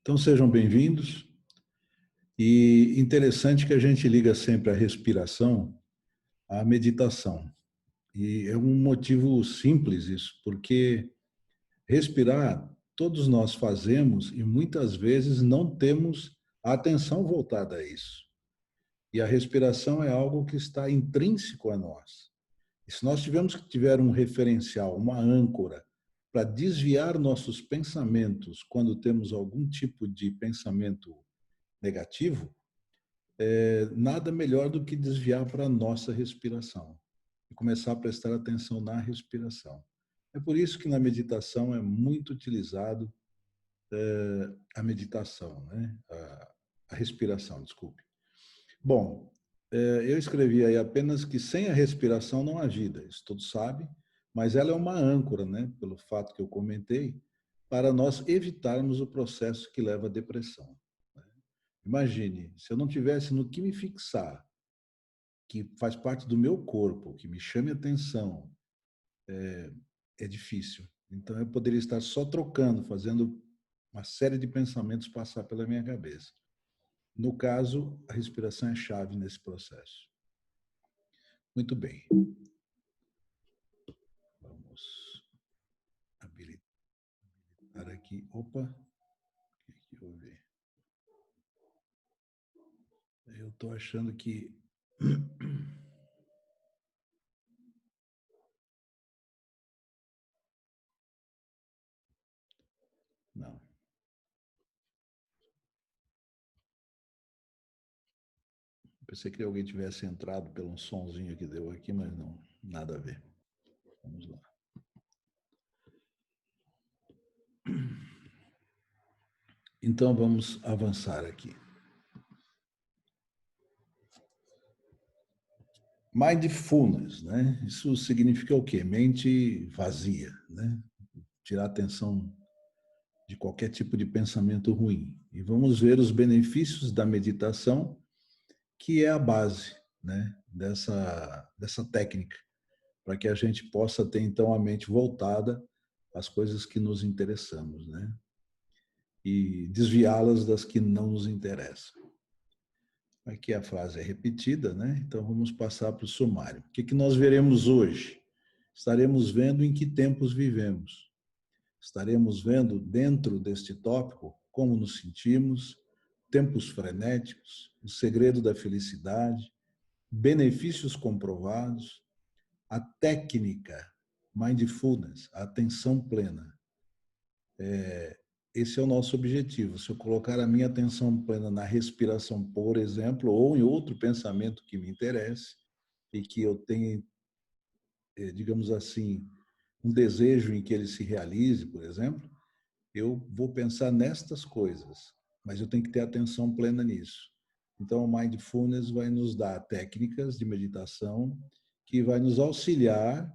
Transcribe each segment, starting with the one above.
Então sejam bem-vindos. E interessante que a gente liga sempre a respiração à meditação. E é um motivo simples isso, porque respirar todos nós fazemos e muitas vezes não temos a atenção voltada a isso. E a respiração é algo que está intrínseco a nós. E se nós tiver um referencial, uma âncora, para desviar nossos pensamentos quando temos algum tipo de pensamento negativo, nada melhor do que desviar para a nossa respiração e começar a prestar atenção na respiração. É por isso que na meditação é muito utilizado a meditação, né? A respiração, desculpe. Bom, eu escrevi aí apenas que sem a respiração não há vida, isso todos sabem, mas ela é uma âncora, né? Pelo fato que eu comentei, para nós evitarmos o processo que leva à depressão. Imagine, se eu não tivesse no que me fixar, que faz parte do meu corpo, que me chame atenção, é difícil. Então eu poderia estar só trocando, fazendo uma série de pensamentos passar pela minha cabeça. No caso, a respiração é chave nesse processo. Muito bem. Vamos habilitar aqui. Opa, o que houve? Eu estou achando que... Não. Pensei que alguém tivesse entrado pelo sonzinho que deu aqui, mas não, nada a ver. Vamos lá. Então vamos avançar aqui. Mindfulness, né? Isso significa o quê? Mente vazia, né? Tirar a atenção de qualquer tipo de pensamento ruim. E vamos ver os benefícios da meditação, que é a base, né, dessa técnica, para que a gente possa ter então a mente voltada às coisas que nos interessamos, né? E desviá-las das que não nos interessam. Aqui a frase é repetida, né? Então vamos passar para o sumário. O que nós veremos hoje? Estaremos vendo em que tempos vivemos. Estaremos vendo dentro deste tópico como nos sentimos, tempos frenéticos, o segredo da felicidade, benefícios comprovados, a técnica mindfulness, a atenção plena. Esse é o nosso objetivo. Se eu colocar a minha atenção plena na respiração, por exemplo, ou em outro pensamento que me interesse e que eu tenha, digamos assim, um desejo em que ele se realize, por exemplo, eu vou pensar nestas coisas, mas eu tenho que ter atenção plena nisso. Então, o Mindfulness vai nos dar técnicas de meditação que vai nos auxiliar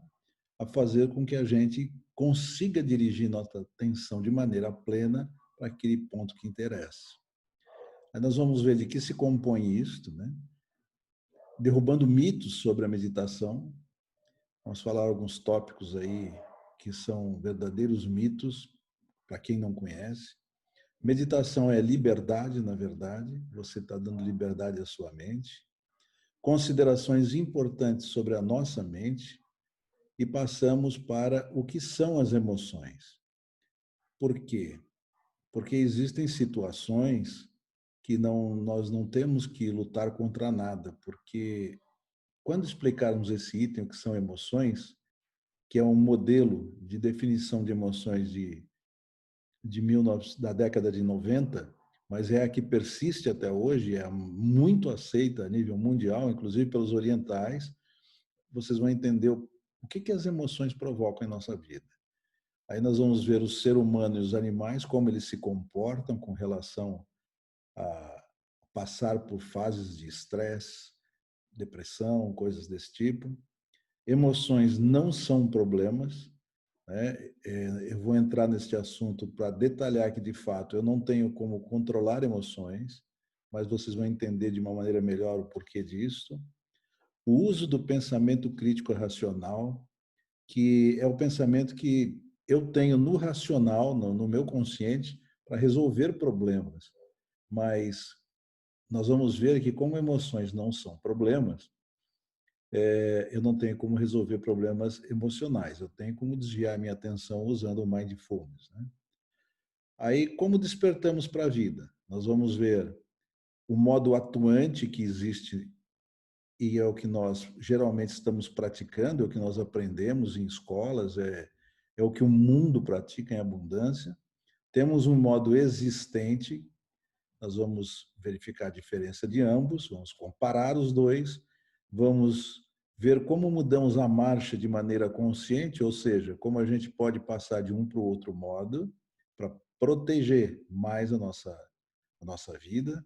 a fazer com que a gente consiga dirigir nossa atenção de maneira plena para aquele ponto que interessa. Aí nós vamos ver de que se compõe isto, né? Derrubando mitos sobre a meditação. Vamos falar alguns tópicos aí que são verdadeiros mitos para quem não conhece. Meditação é liberdade, na verdade. Você está dando liberdade à sua mente. Considerações importantes sobre a nossa mente. E passamos para o que são as emoções. Por quê? Porque existem situações que nós não temos que lutar contra nada, porque quando explicarmos esse item, o que são emoções, que é um modelo de definição de emoções da década de 90, mas é a que persiste até hoje, é muito aceita a nível mundial, inclusive pelos orientais, vocês vão entender o que as emoções provocam em nossa vida. Aí nós vamos ver o ser humano e os animais, como eles se comportam com relação a passar por fases de estresse, depressão, coisas desse tipo. Emoções não são problemas, né? Eu vou entrar neste assunto para detalhar que, de fato, eu não tenho como controlar emoções, mas vocês vão entender de uma maneira melhor o porquê disso. O uso do pensamento crítico racional, que é o pensamento que eu tenho no racional, no meu consciente, para resolver problemas. Mas nós vamos ver que, como emoções não são problemas, eu não tenho como resolver problemas emocionais. Eu tenho como desviar minha atenção usando o mindfulness, né? Aí, como despertamos para a vida? Nós vamos ver o modo atuante que existe e é o que nós geralmente estamos praticando, é o que nós aprendemos em escolas, é o que o mundo pratica em abundância. Temos um modo existente, nós vamos verificar a diferença de ambos, vamos comparar os dois, vamos ver como mudamos a marcha de maneira consciente, ou seja, como a gente pode passar de um para o outro modo para proteger mais a nossa vida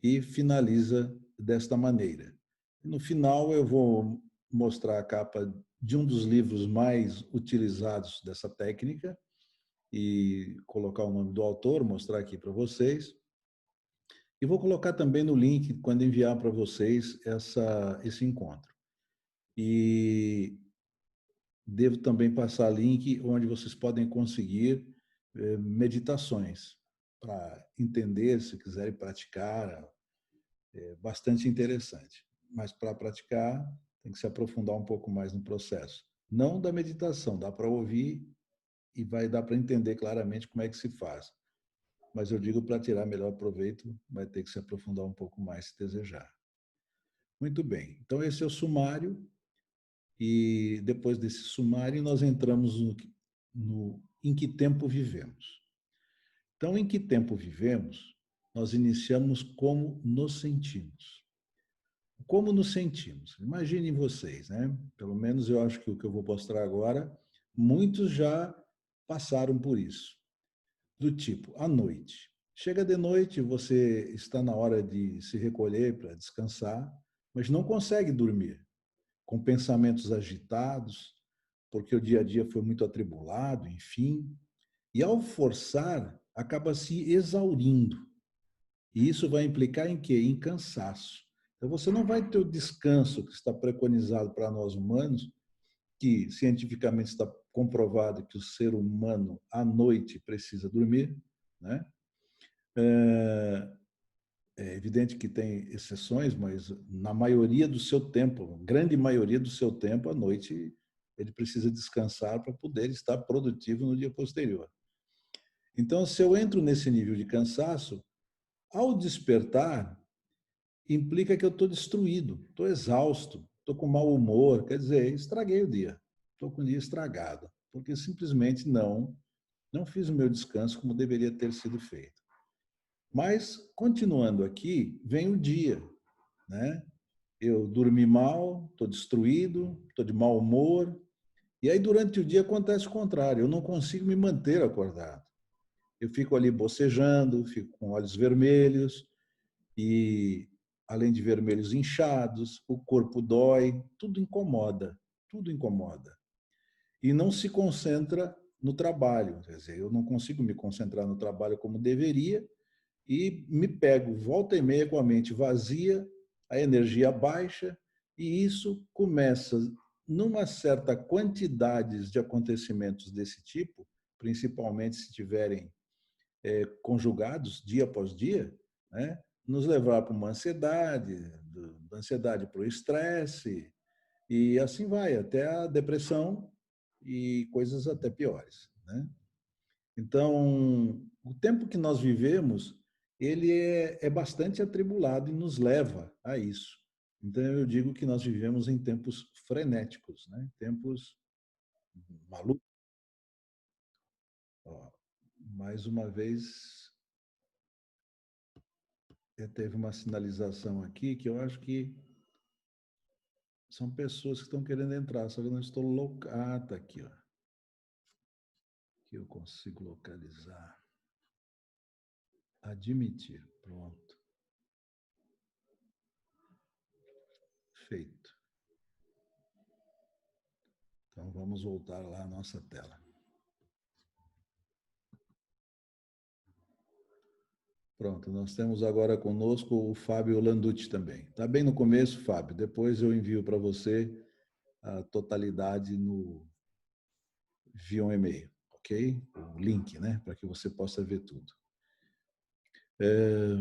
e finaliza desta maneira. No final, eu vou mostrar a capa de um dos livros mais utilizados dessa técnica e colocar o nome do autor, mostrar aqui para vocês. E vou colocar também no link, quando enviar para vocês esse encontro. E devo também passar link onde vocês podem conseguir meditações para entender, se quiserem praticar. É bastante interessante. Mas para praticar, tem que se aprofundar um pouco mais no processo. Não da meditação, dá para ouvir e vai dar para entender claramente como é que se faz. Mas eu digo, para tirar melhor proveito, vai ter que se aprofundar um pouco mais se desejar. Muito bem. Então, esse é o sumário. E depois desse sumário, nós entramos no em que tempo vivemos. Então, em que tempo vivemos, nós iniciamos como nos sentimos. Como nos sentimos? Imaginem vocês, né? Pelo menos eu acho que o que eu vou mostrar agora, muitos já passaram por isso. Do tipo, à noite. Chega de noite, você está na hora de se recolher para descansar, mas não consegue dormir, com pensamentos agitados, porque o dia a dia foi muito atribulado, enfim. E ao forçar, acaba se exaurindo. E isso vai implicar em quê? Em cansaço. Então, você não vai ter o descanso que está preconizado para nós humanos, que cientificamente está comprovado que o ser humano, à noite, precisa dormir, né? É evidente que tem exceções, mas na maioria do seu tempo, grande maioria do seu tempo, à noite, ele precisa descansar para poder estar produtivo no dia posterior. Então, se eu entro nesse nível de cansaço, ao despertar, implica que eu estou destruído, estou exausto, estou com mau humor, quer dizer, estraguei o dia, estou com o dia estragado, porque simplesmente não fiz o meu descanso como deveria ter sido feito. Mas, continuando aqui, vem o dia, né? Eu dormi mal, estou destruído, estou de mau humor, e aí durante o dia acontece o contrário, eu não consigo me manter acordado. Eu fico ali bocejando, fico com olhos vermelhos, e além de vermelhos inchados, o corpo dói, tudo incomoda, tudo incomoda. E não se concentra no trabalho, quer dizer, eu não consigo me concentrar no trabalho como deveria e me pego volta e meia com a mente vazia, a energia baixa, e isso começa, numa certa quantidade de acontecimentos desse tipo, principalmente se tiverem conjugados dia após dia, né, nos levar para uma ansiedade, da ansiedade para o estresse, e assim vai, até a depressão e coisas até piores, né? Então, o tempo que nós vivemos, ele é bastante atribulado e nos leva a isso. Então, eu digo que nós vivemos em tempos frenéticos, né? Tempos malucos. Ó, mais uma vez, teve uma sinalização aqui que eu acho que são pessoas que estão querendo entrar, só que eu não estou louca. Ah, tá aqui, ó. Que eu consigo localizar. Admitir. Pronto. Feito. Então vamos voltar lá à nossa tela. Pronto, nós temos agora conosco o Fábio Landucci também. Está bem no começo, Fábio. Depois eu envio para você a totalidade via um e-mail, ok? O link, né? Para que você possa ver tudo.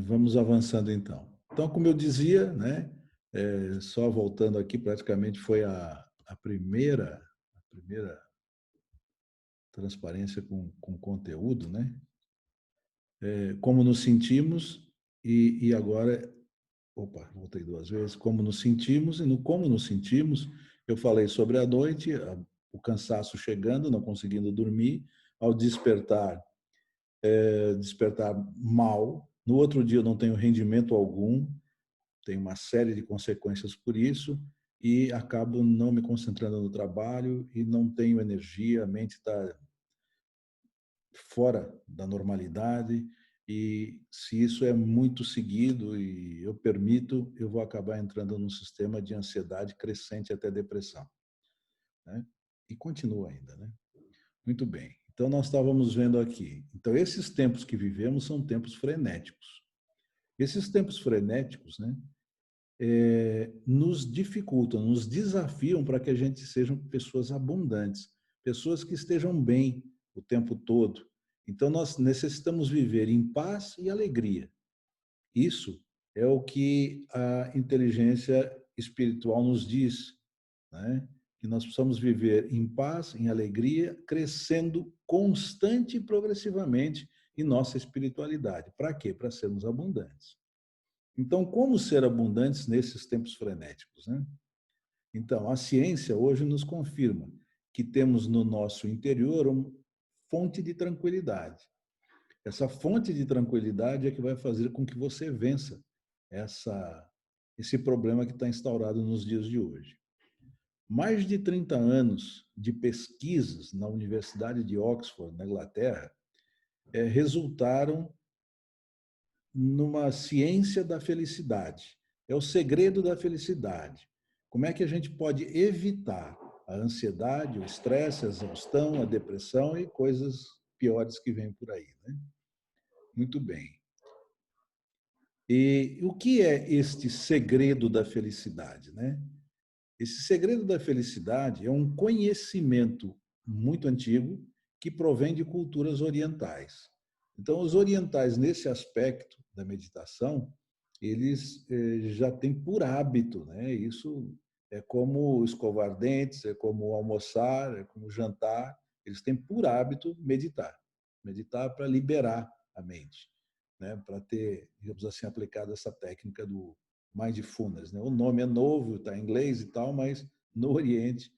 Vamos avançando então. Então, como eu dizia, né, só voltando aqui, praticamente foi a primeira transparência com conteúdo, né? Como nos sentimos e agora, opa, voltei duas vezes, como nos sentimos e no como nos sentimos, eu falei sobre a noite, o cansaço chegando, não conseguindo dormir, ao despertar, despertar mal, no outro dia eu não tenho rendimento algum, tem uma série de consequências por isso e acabo não me concentrando no trabalho e não tenho energia, a mente está fora da normalidade e se isso é muito seguido e eu permito, eu vou acabar entrando num sistema de ansiedade crescente até depressão, né? E continua ainda, né? Muito bem. Então nós estávamos vendo aqui. Então esses tempos que vivemos são tempos frenéticos. Esses tempos frenéticos, né? Nos dificultam, nos desafiam para que a gente sejam pessoas abundantes, pessoas que estejam bem o tempo todo. Então, nós necessitamos viver em paz e alegria. Isso é o que a inteligência espiritual nos diz, né? Que nós precisamos viver em paz, em alegria, crescendo constante e progressivamente em nossa espiritualidade. Para quê? Para sermos abundantes. Então, como ser abundantes nesses tempos frenéticos, né? Então, a ciência hoje nos confirma que temos no nosso interior uma fonte de tranquilidade. Essa fonte de tranquilidade é que vai fazer com que você vença esse problema que está instaurado nos dias de hoje. Mais de 30 anos de pesquisas na Universidade de Oxford, na Inglaterra, resultaram numa ciência da felicidade. É o segredo da felicidade. Como é que a gente pode evitar a ansiedade, o estresse, a exaustão, a depressão e coisas piores que vêm por aí, né? Muito bem. E o que é este segredo da felicidade, né? Esse segredo da felicidade é um conhecimento muito antigo que provém de culturas orientais. Então, os orientais, nesse aspecto da meditação, eles já têm por hábito, né? Isso é como escovar dentes, é como almoçar, é como jantar. Eles têm por hábito meditar. Meditar para liberar a mente, né? Para ter, digamos assim, aplicado essa técnica do mindfulness, né? O nome é novo, está em inglês e tal, mas no Oriente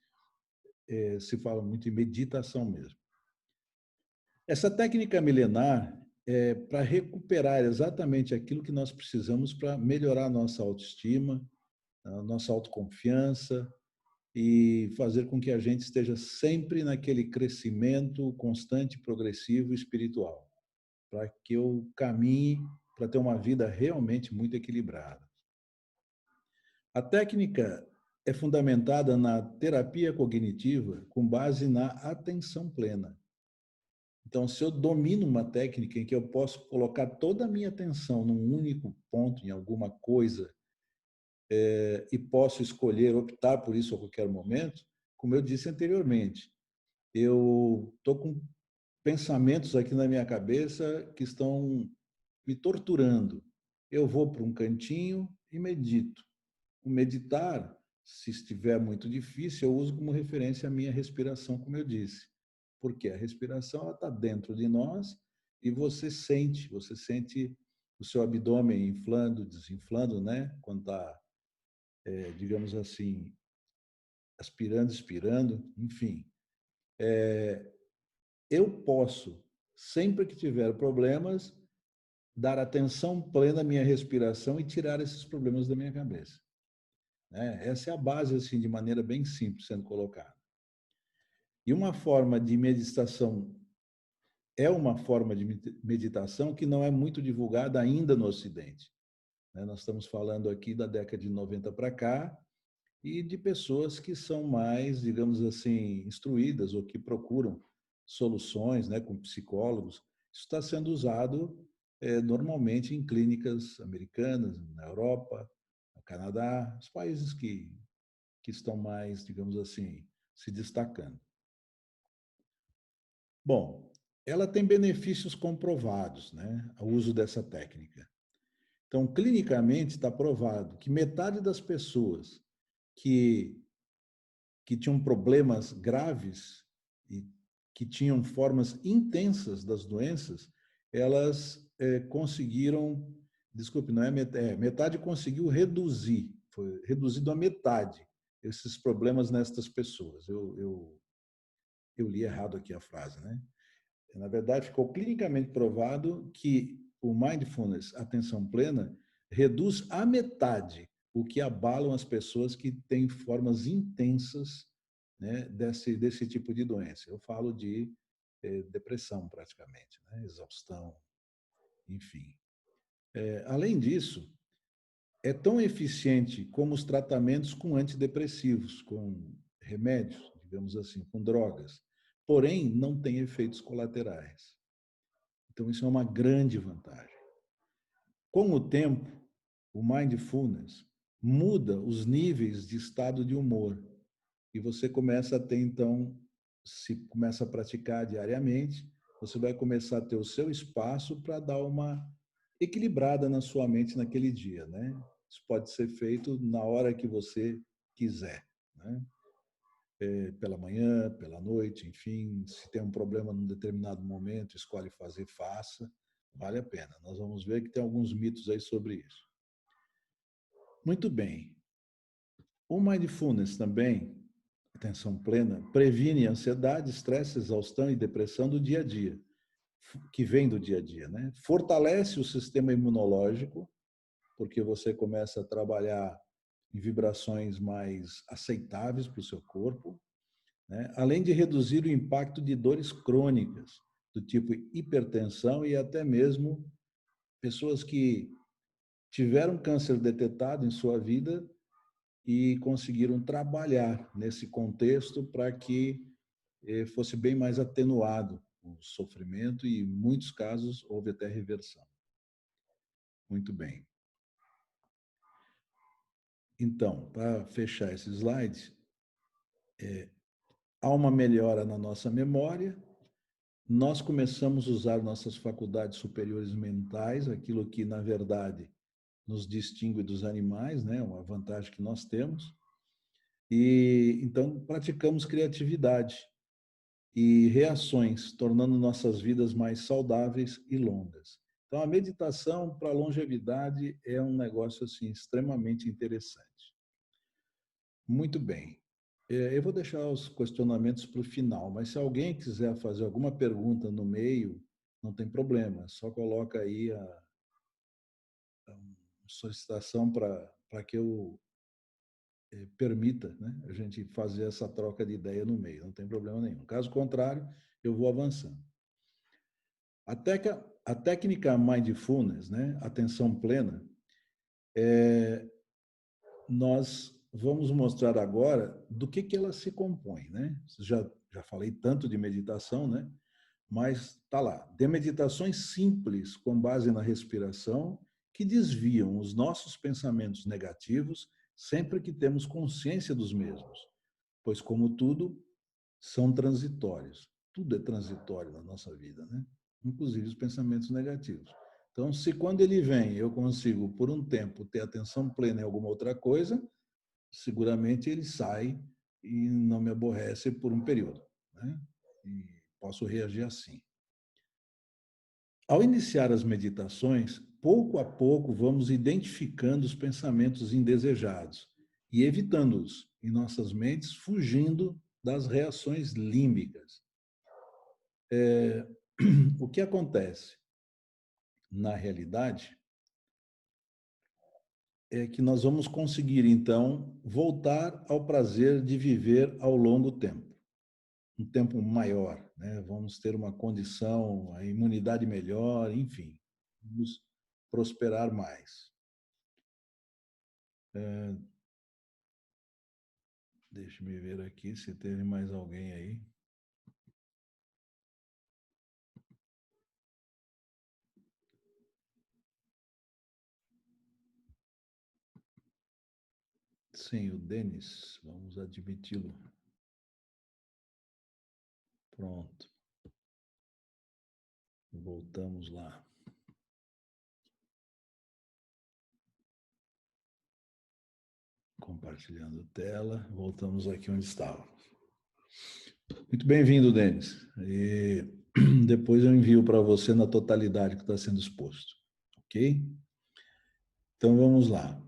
se fala muito em meditação mesmo. Essa técnica milenar é para recuperar exatamente aquilo que nós precisamos para melhorar a nossa autoestima, a nossa autoconfiança e fazer com que a gente esteja sempre naquele crescimento constante, progressivo e espiritual, para que eu caminhe para ter uma vida realmente muito equilibrada. A técnica é fundamentada na terapia cognitiva com base na atenção plena. Então, se eu domino uma técnica em que eu posso colocar toda a minha atenção num único ponto, em alguma coisa, e posso escolher, optar por isso a qualquer momento, como eu disse anteriormente, eu estou com pensamentos aqui na minha cabeça que estão me torturando. Eu vou para um cantinho e medito. O meditar, se estiver muito difícil, eu uso como referência a minha respiração, como eu disse. Porque a respiração está dentro de nós e você sente o seu abdômen inflando, desinflando, né? Quando está, digamos assim, aspirando, expirando, enfim. Eu posso, sempre que tiver problemas, dar atenção plena à minha respiração e tirar esses problemas da minha cabeça. Essa é a base, assim, de maneira bem simples sendo colocada. E uma forma de meditação é uma forma de meditação que não é muito divulgada ainda no Ocidente. Nós estamos falando aqui da década de 90 para cá e de pessoas que são mais, digamos assim, instruídas ou que procuram soluções, né, com psicólogos. Isso está sendo usado normalmente em clínicas americanas, na Europa, no Canadá, os países que estão mais, digamos assim, se destacando. Bom, ela tem benefícios comprovados, né? O uso dessa técnica. Então, clinicamente está provado que metade das pessoas que tinham problemas graves e que tinham formas intensas das doenças, elas conseguiram, desculpe, não é metade, metade conseguiu reduzir, foi reduzido a metade esses problemas nestas pessoas. Eu li errado aqui a frase, né? Na verdade, ficou clinicamente provado que o mindfulness, atenção plena, reduz a metade o que abalam as pessoas que têm formas intensas, né, desse tipo de doença. Eu falo de depressão, praticamente, né, exaustão, enfim. Além disso, é tão eficiente como os tratamentos com antidepressivos, com remédios, digamos assim, com drogas. Porém, não tem efeitos colaterais. Então, isso é uma grande vantagem. Com o tempo, o mindfulness muda os níveis de estado de humor e você começa a ter, então, se começa a praticar diariamente, você vai começar a ter o seu espaço para dar uma equilibrada na sua mente naquele dia, né? Isso pode ser feito na hora que você quiser, né? Pela manhã, pela noite, enfim, se tem um problema num determinado momento, escolhe fazer, faça, vale a pena. Nós vamos ver que tem alguns mitos aí sobre isso. Muito bem. O mindfulness também, atenção plena, previne ansiedade, estresse, exaustão e depressão do dia a dia, que vem do dia a dia, né? Fortalece o sistema imunológico, porque você começa a trabalhar em vibrações mais aceitáveis para o seu corpo, né? Além de reduzir o impacto de dores crônicas, do tipo hipertensão e até mesmo pessoas que tiveram câncer detectado em sua vida e conseguiram trabalhar nesse contexto para que fosse bem mais atenuado o sofrimento e, em muitos casos, houve até reversão. Muito bem. Então, para fechar esse slide, há uma melhora na nossa memória, nós começamos a usar nossas faculdades superiores mentais, aquilo que, na verdade, nos distingue dos animais, né? Uma vantagem que nós temos. E então praticamos criatividade e reações, tornando nossas vidas mais saudáveis e longas. Então a meditação para a longevidade é um negócio assim extremamente interessante. Muito bem. Eu vou deixar os questionamentos para o final, mas se alguém quiser fazer alguma pergunta no meio, não tem problema, só coloca aí a solicitação para que eu permita, né, a gente fazer essa troca de ideia no meio, não tem problema nenhum. Caso contrário, eu vou avançando. A técnica mindfulness, né, atenção plena, nós vamos mostrar agora do que ela se compõe, né? Já falei tanto de meditação, né? Mas tá lá, de meditações simples com base na respiração que desviam os nossos pensamentos negativos sempre que temos consciência dos mesmos, pois como tudo são transitórios. Tudo é transitório na nossa vida, né? Inclusive os pensamentos negativos. Então, se quando ele vem eu consigo por um tempo ter atenção plena em alguma outra coisa, seguramente ele sai e não me aborrece por um período, né? E posso reagir assim. Ao iniciar as meditações, pouco a pouco vamos identificando os pensamentos indesejados e evitando-os em nossas mentes, fugindo das reações límbicas. O que acontece, na realidade, é que nós vamos conseguir, então, voltar ao prazer de viver ao longo tempo, um tempo maior, né? Vamos ter uma condição, a imunidade melhor, enfim, vamos prosperar mais. Deixa-me ver aqui se teve mais alguém aí. Sim, o Denis, vamos admiti-lo. Pronto. Voltamos lá. Compartilhando tela. Voltamos aqui onde estávamos. Muito bem-vindo, Denis. E depois eu envio para você na totalidade que está sendo exposto. Ok? Então, vamos lá.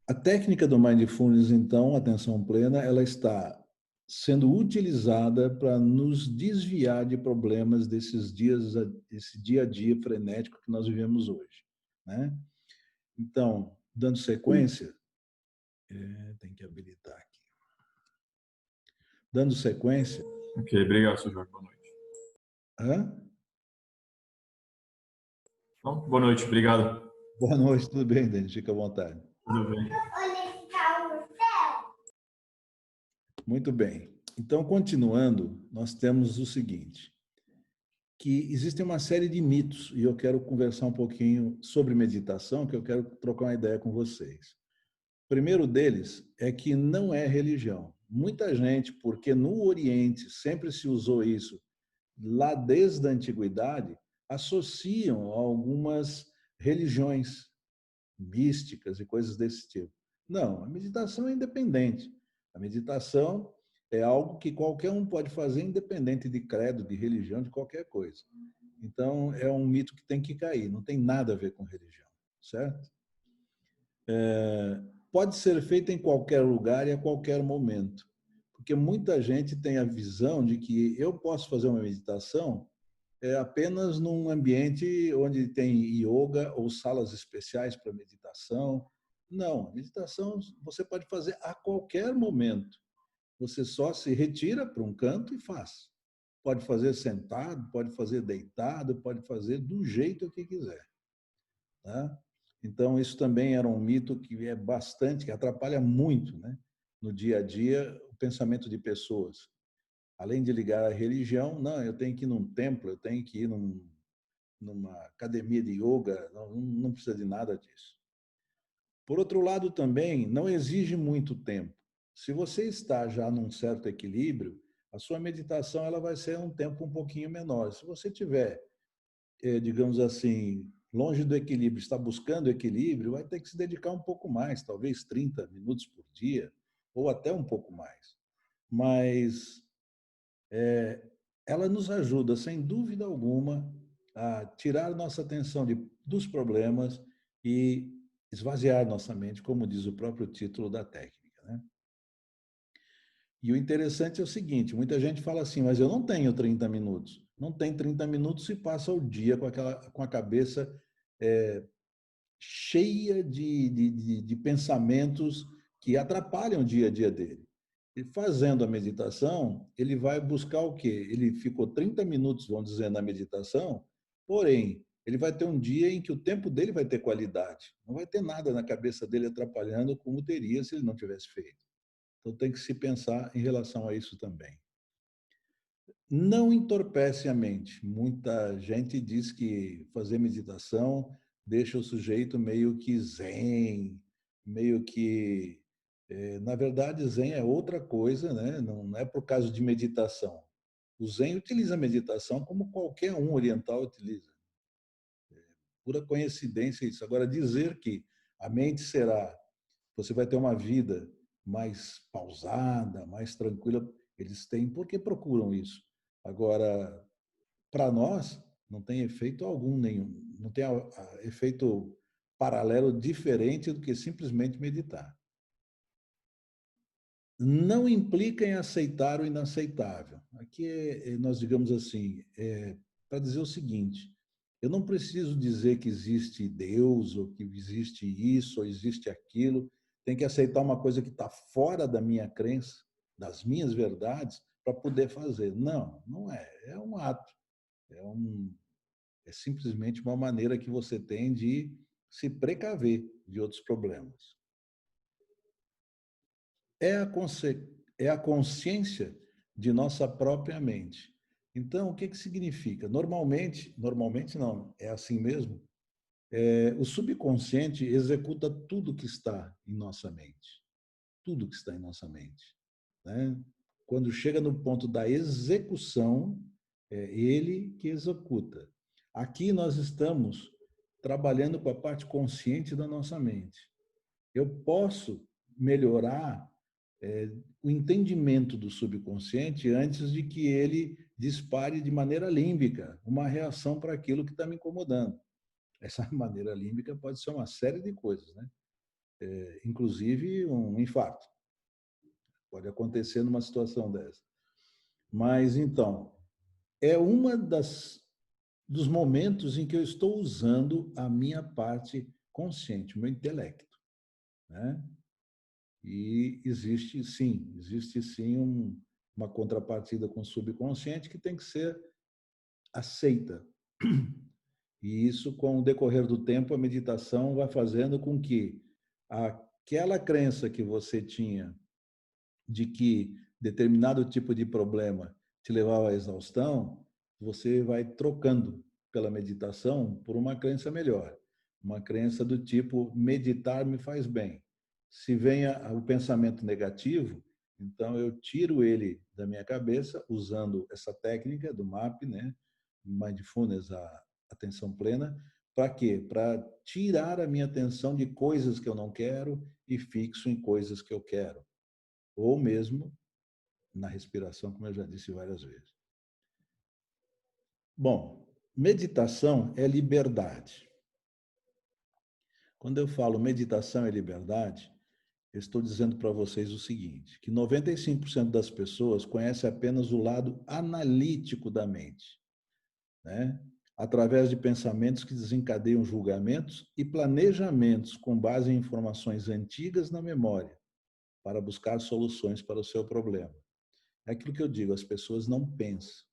A técnica do Mindfulness, então, atenção plena, ela está sendo utilizada para nos desviar de problemas desse dia a dia frenético que nós vivemos hoje, né? Então, dando sequência, tem que habilitar aqui. Dando sequência. Ok, obrigado, Sr. Jorge. Boa noite. Hã? Bom, boa noite, obrigado. Boa noite, tudo bem, Denis? Fica à vontade. Tudo bem. Muito bem. Então, continuando, nós temos o seguinte, que existe uma série de mitos, e eu quero conversar um pouquinho sobre meditação, que eu quero trocar uma ideia com vocês. O primeiro deles é que não é religião. Muita gente, porque no Oriente sempre se usou isso, lá desde a antiguidade, associam a algumas religiões místicas e coisas desse tipo. Não, a meditação é independente. A meditação é algo que qualquer um pode fazer, independente de credo, de religião, de qualquer coisa. Então, é um mito que tem que cair, não tem nada a ver com religião, certo? Pode ser feito em qualquer lugar e a qualquer momento, porque muita gente tem a visão de que eu posso fazer uma meditação apenas num ambiente onde tem yoga ou salas especiais para meditação. Não, meditação você pode fazer a qualquer momento. Você só se retira para um canto e faz. Pode fazer sentado, pode fazer deitado, pode fazer do jeito que quiser. Tá? Então, isso também era um mito que é bastante, que atrapalha muito, né? No dia a dia, o pensamento de pessoas. Além de ligar à religião, não, eu tenho que ir num templo, eu tenho que ir numa academia de yoga, não precisa de nada disso. Por outro lado, também, não exige muito tempo. Se você está já num certo equilíbrio, a sua meditação ela vai ser um tempo um pouquinho menor. Se você tiver, digamos assim, longe do equilíbrio, está buscando equilíbrio, vai ter que se dedicar um pouco mais, talvez 30 minutos por dia, ou até um pouco mais. Mas ela nos ajuda, sem dúvida alguma, a tirar nossa atenção dos problemas e esvaziar nossa mente, como diz o próprio título da técnica, né? E o interessante é o seguinte, muita gente fala assim, mas eu não tenho 30 minutos. Não tem 30 minutos e passa o dia com a cabeça cheia de pensamentos que atrapalham o dia a dia dele. E fazendo a meditação, ele vai buscar o quê? Ele ficou 30 minutos, vamos dizer, na meditação, porém, ele vai ter um dia em que o tempo dele vai ter qualidade. Não vai ter nada na cabeça dele atrapalhando como teria se ele não tivesse feito. Então tem que se pensar em relação a isso também. Não entorpece a mente. Muita gente diz que fazer meditação deixa o sujeito meio que zen, meio que na verdade, Zen é outra coisa, né? Não é por causa de meditação. O Zen utiliza a meditação como qualquer um oriental utiliza. Pura coincidência isso. Agora, dizer que a mente será, você vai ter uma vida mais pausada, mais tranquila, eles têm, porque procuram isso. Agora, para nós, não tem efeito algum nenhum. Não tem efeito paralelo diferente do que simplesmente meditar. Não implica em aceitar o inaceitável. Aqui nós digamos assim, para dizer o seguinte, eu não preciso dizer que existe Deus, ou que existe isso, ou existe aquilo, tem que aceitar uma coisa que está fora da minha crença, das minhas verdades, para poder fazer. Não, não é. É um ato. É simplesmente uma maneira que você tem de se precaver de outros problemas. É a consciência de nossa própria mente. Então, o que significa? Normalmente não, é assim mesmo, o subconsciente executa tudo que está em nossa mente. Tudo que está em nossa mente. Né? Quando chega no ponto da execução, É ele que executa. Aqui nós estamos trabalhando com a parte consciente da nossa mente. Eu posso melhorar o entendimento do subconsciente antes de que ele dispare de maneira límbica uma reação para aquilo que está me incomodando. Essa maneira límbica pode ser uma série de coisas, né? Inclusive um infarto. Pode acontecer numa situação dessa. Mas, então, é uma dos momentos em que eu estou usando a minha parte consciente, o meu intelecto, né? E existe sim uma contrapartida com o subconsciente que tem que ser aceita. E isso, com o decorrer do tempo, a meditação vai fazendo com que aquela crença que você tinha de que determinado tipo de problema te levava à exaustão, você vai trocando pela meditação por uma crença melhor. Uma crença do tipo, meditar me faz bem. Se vem o pensamento negativo, então eu tiro ele da minha cabeça usando essa técnica do MAP, né? Mindfulness, a atenção plena. Para quê? Para tirar a minha atenção de coisas que eu não quero e fixo em coisas que eu quero. Ou mesmo na respiração, como eu já disse várias vezes. Bom, meditação é liberdade. Quando eu falo meditação é liberdade, eu estou dizendo para vocês o seguinte, que 95% das pessoas conhecem apenas o lado analítico da mente, né? Através de pensamentos que desencadeiam julgamentos e planejamentos com base em informações antigas na memória, para buscar soluções para o seu problema. É aquilo que eu digo, as pessoas não pensam.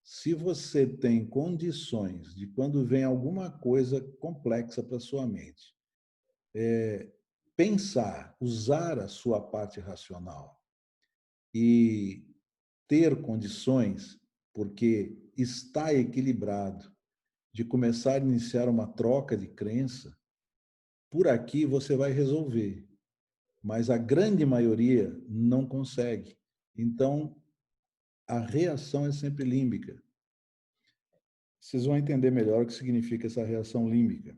Se você tem condições de, quando vem alguma coisa complexa para sua mente, pensar, usar a sua parte racional e ter condições, porque está equilibrado, de começar a iniciar uma troca de crença, por aqui você vai resolver. Mas a grande maioria não consegue. Então, a reação é sempre límbica. Vocês vão entender melhor o que significa essa reação límbica.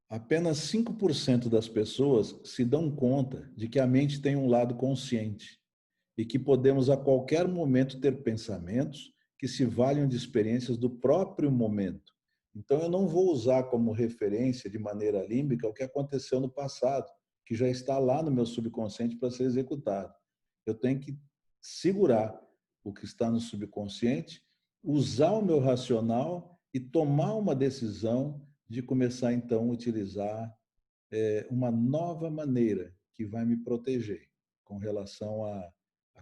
Apenas 5% das pessoas se dão conta de que a mente tem um lado consciente e que podemos a qualquer momento ter pensamentos que se valham de experiências do próprio momento. Então, eu não vou usar como referência de maneira límbica o que aconteceu no passado, que já está lá no meu subconsciente para ser executado. Eu tenho que segurar o que está no subconsciente, usar o meu racional e tomar uma decisão de começar, então, a utilizar uma nova maneira que vai me proteger com relação a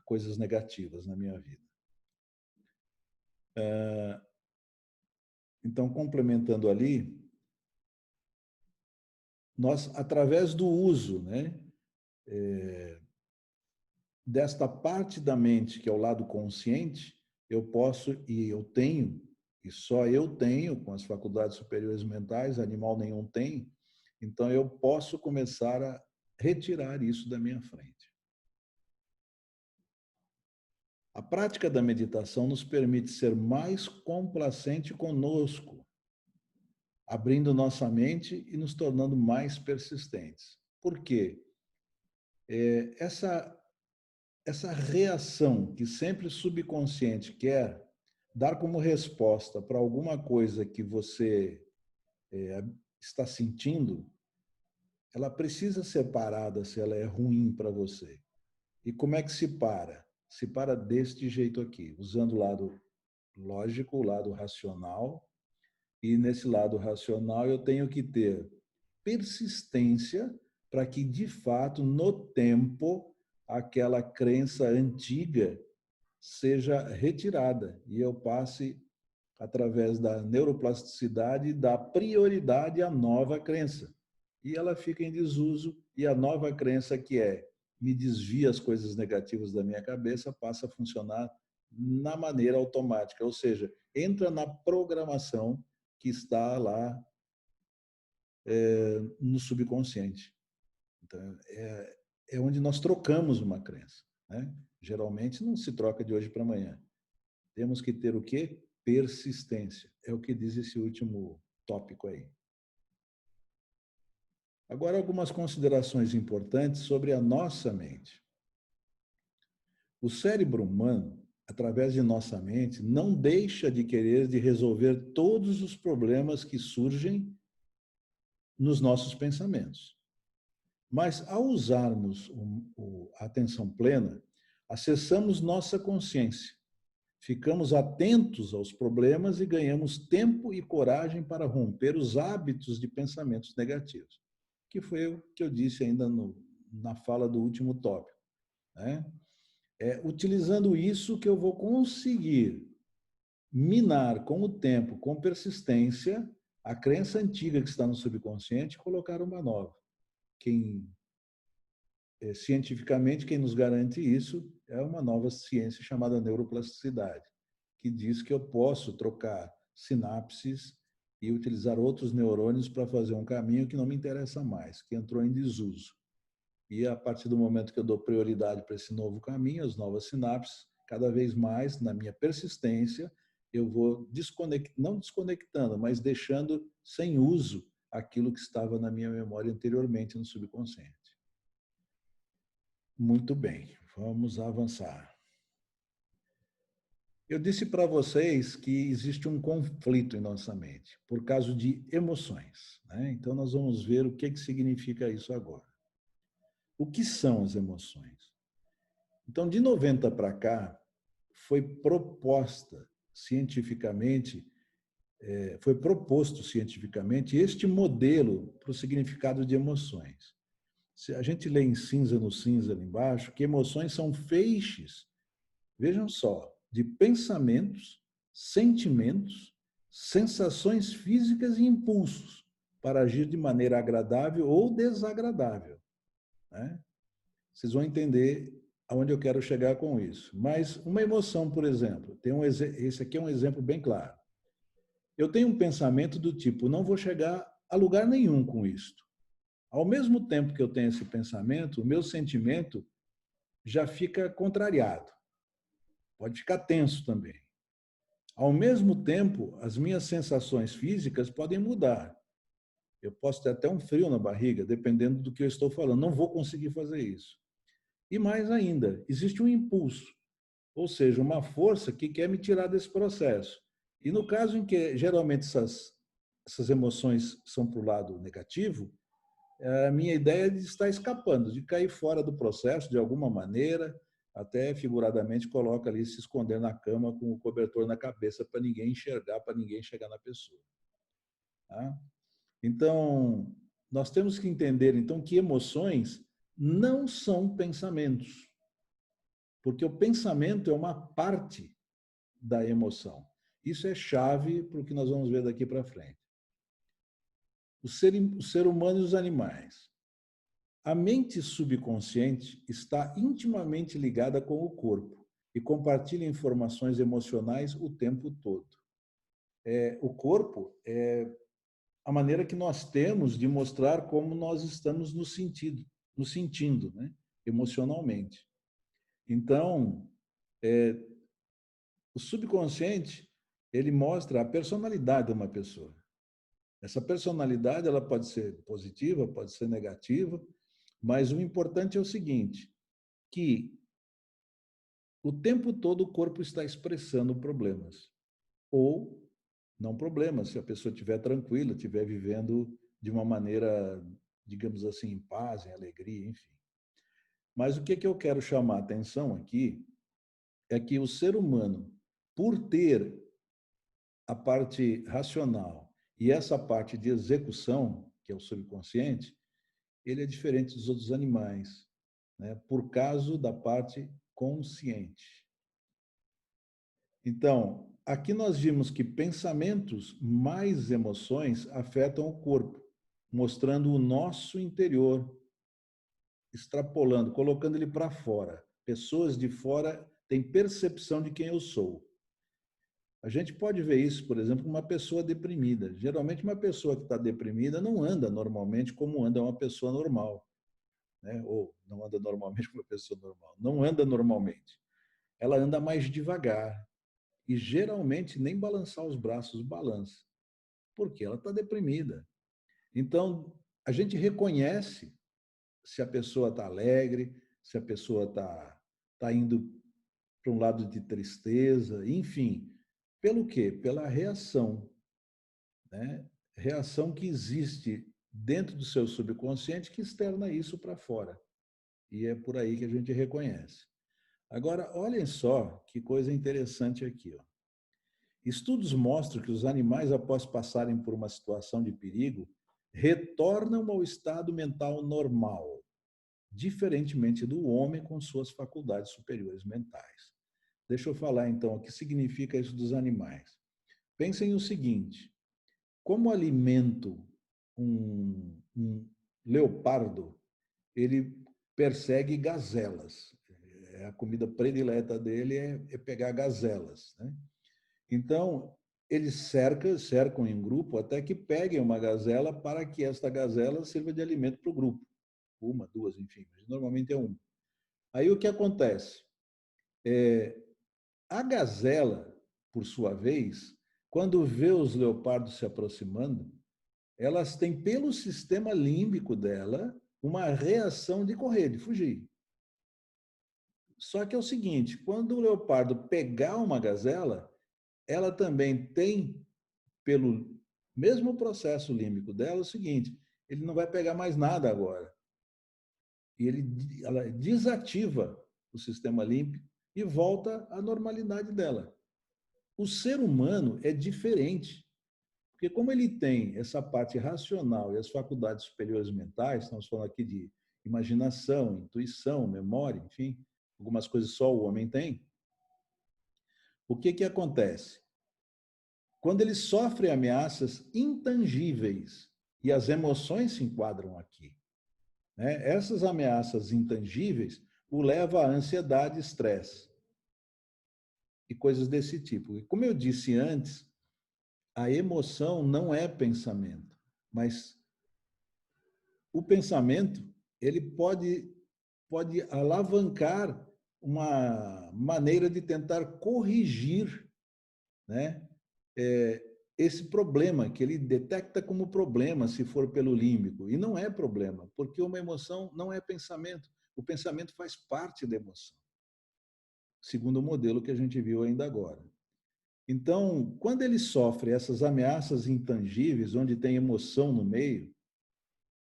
coisas negativas na minha vida. Então, complementando ali, nós, através do uso, né, desta parte da mente, que é o lado consciente, eu posso e eu tenho, e só eu tenho, com as faculdades superiores mentais, animal nenhum tem, então eu posso começar a retirar isso da minha frente. A prática da meditação nos permite ser mais complacente conosco, abrindo nossa mente e nos tornando mais persistentes. Por quê? Essa reação que sempre o subconsciente quer dar como resposta para alguma coisa que você está sentindo, ela precisa ser parada se ela é ruim para você. E como é que se para? Se para deste jeito aqui, usando o lado lógico, o lado racional. E nesse lado racional eu tenho que ter persistência para que, de fato, no tempo, aquela crença antiga seja retirada e eu passe, através da neuroplasticidade, dar prioridade à nova crença. E ela fica em desuso e a nova crença, que me desvia as coisas negativas da minha cabeça, passa a funcionar na maneira automática, ou seja, entra na programação que está lá no subconsciente. Então, é onde nós trocamos uma crença, né? Geralmente não se troca de hoje para amanhã. Temos que ter o quê? Persistência. É o que diz esse último tópico aí. Agora, algumas considerações importantes sobre a nossa mente. O cérebro humano, através de nossa mente, não deixa de querer de resolver todos os problemas que surgem nos nossos pensamentos. Mas, ao usarmos a atenção plena, acessamos nossa consciência, ficamos atentos aos problemas e ganhamos tempo e coragem para romper os hábitos de pensamentos negativos, que foi o que eu disse ainda na fala do último tópico, né? Utilizando isso que eu vou conseguir minar com o tempo, com persistência, a crença antiga que está no subconsciente e colocar uma nova. Cientificamente, quem nos garante isso é uma nova ciência chamada neuroplasticidade, que diz que eu posso trocar sinapses e utilizar outros neurônios para fazer um caminho que não me interessa mais, que entrou em desuso. E a partir do momento que eu dou prioridade para esse novo caminho, as novas sinapses, cada vez mais, na minha persistência, eu vou não desconectando, mas deixando sem uso aquilo que estava na minha memória anteriormente no subconsciente. Muito bem, vamos avançar. Eu disse para vocês que existe um conflito em nossa mente, por causa de emoções, né? Então, nós vamos ver o que significa isso agora. O que são as emoções? Então, de 90 para cá, foi proposto cientificamente este modelo para o significado de emoções. Se a gente lê em cinza no cinza ali embaixo, que emoções são feixes, vejam só, de pensamentos, sentimentos, sensações físicas e impulsos para agir de maneira agradável ou desagradável, né? Vocês vão entender aonde eu quero chegar com isso. Mas uma emoção, por exemplo, esse aqui é um exemplo bem claro. Eu tenho um pensamento do tipo, não vou chegar a lugar nenhum com isto. Ao mesmo tempo que eu tenho esse pensamento, o meu sentimento já fica contrariado. Pode ficar tenso também. Ao mesmo tempo, as minhas sensações físicas podem mudar. Eu posso ter até um frio na barriga, dependendo do que eu estou falando. Não vou conseguir fazer isso. E mais ainda, existe um impulso, ou seja, uma força que quer me tirar desse processo. E no caso em que geralmente essas emoções são para o lado negativo, a minha ideia é de estar escapando, de cair fora do processo de alguma maneira, até figuradamente coloca ali se esconder na cama com o cobertor na cabeça para ninguém enxergar, para ninguém chegar na pessoa. Tá? Então, nós temos que entender então que emoções não são pensamentos, porque o pensamento é uma parte da emoção. Isso é chave para o que nós vamos ver daqui para frente. O ser humano e os animais. A mente subconsciente está intimamente ligada com o corpo e compartilha informações emocionais o tempo todo. O corpo é a maneira que nós temos de mostrar como nós estamos nos sentindo, né? Emocionalmente. Então, o subconsciente, ele mostra a personalidade de uma pessoa. Essa personalidade, ela pode ser positiva, pode ser negativa, mas o importante é o seguinte, que o tempo todo o corpo está expressando problemas. Ou não problemas, se a pessoa estiver tranquila, estiver vivendo de uma maneira, digamos assim, em paz, em alegria, enfim. Mas o que eu quero chamar a atenção aqui é que o ser humano, por ter a parte racional e essa parte de execução, que é o subconsciente, ele é diferente dos outros animais, né? Por causa da parte consciente. Então, aqui nós vimos que pensamentos mais emoções afetam o corpo, mostrando o nosso interior, extrapolando, colocando ele para fora. Pessoas de fora têm percepção de quem eu sou. A gente pode ver isso, por exemplo, com uma pessoa deprimida. Geralmente, uma pessoa que está deprimida não anda normalmente como anda uma pessoa normal, né? Ou não anda normalmente como uma pessoa normal. Não anda normalmente. Ela anda mais devagar. e geralmente nem balançar os braços balança, porque ela está deprimida. Então, a gente reconhece se a pessoa está alegre, se a pessoa está indo para um lado de tristeza, enfim. Pelo quê? Pela reação, né? Reação que existe dentro do seu subconsciente que externa isso para fora. E é por aí que a gente reconhece. Agora, olhem só que coisa interessante aqui. Ó. Estudos mostram que os animais, após passarem por uma situação de perigo, retornam ao estado mental normal, diferentemente do homem com suas faculdades superiores mentais. Deixa eu falar então o que significa isso dos animais. Pensem o seguinte: como alimento um leopardo, ele persegue gazelas. A comida predileta dele é pegar gazelas, né? Então, eles cercam em grupo até que peguem uma gazela para que esta gazela sirva de alimento para o grupo. Uma, duas, enfim, mas normalmente é uma. Aí o que acontece? A gazela, por sua vez, quando vê os leopardos se aproximando, elas têm pelo sistema límbico dela uma reação de correr, de fugir. Só que é o seguinte, quando o leopardo pegar uma gazela, ela também tem, pelo mesmo processo límbico dela, o seguinte, ele não vai pegar mais nada agora. E ela desativa o sistema límbico e volta à normalidade dela. O ser humano é diferente, porque como ele tem essa parte racional e as faculdades superiores mentais, estamos falando aqui de imaginação, intuição, memória, enfim, algumas coisas só o homem tem, o que acontece? Quando ele sofre ameaças intangíveis, e as emoções se enquadram aqui, né? Essas ameaças intangíveis o levam à ansiedade, estresse e coisas desse tipo. E como eu disse antes, a emoção não é pensamento, mas o pensamento ele pode alavancar uma maneira de tentar corrigir, né, esse problema que ele detecta como problema se for pelo límbico. E não é problema, porque uma emoção não é pensamento. O pensamento faz parte da emoção, segundo o modelo que a gente viu ainda agora. Então, quando ele sofre essas ameaças intangíveis, onde tem emoção no meio,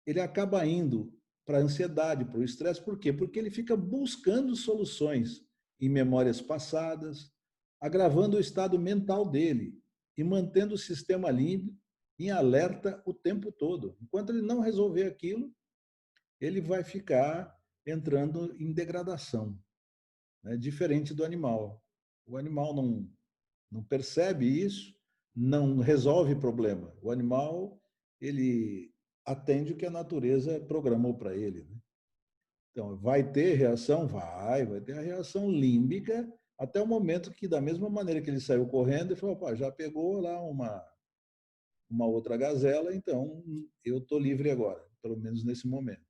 ele acaba indo para a ansiedade, para o estresse. Por quê? Porque ele fica buscando soluções em memórias passadas, agravando o estado mental dele e mantendo o sistema límbico em alerta o tempo todo. Enquanto ele não resolver aquilo, ele vai ficar entrando em degradação, né? Diferente do animal. O animal não percebe isso, não resolve problema. O animal, ele atende o que a natureza programou para ele. Né? Então, vai ter reação? Vai ter a reação límbica até o momento que, da mesma maneira que ele saiu correndo, ele falou, opa, já pegou lá uma outra gazela, então eu estou livre agora, pelo menos nesse momento.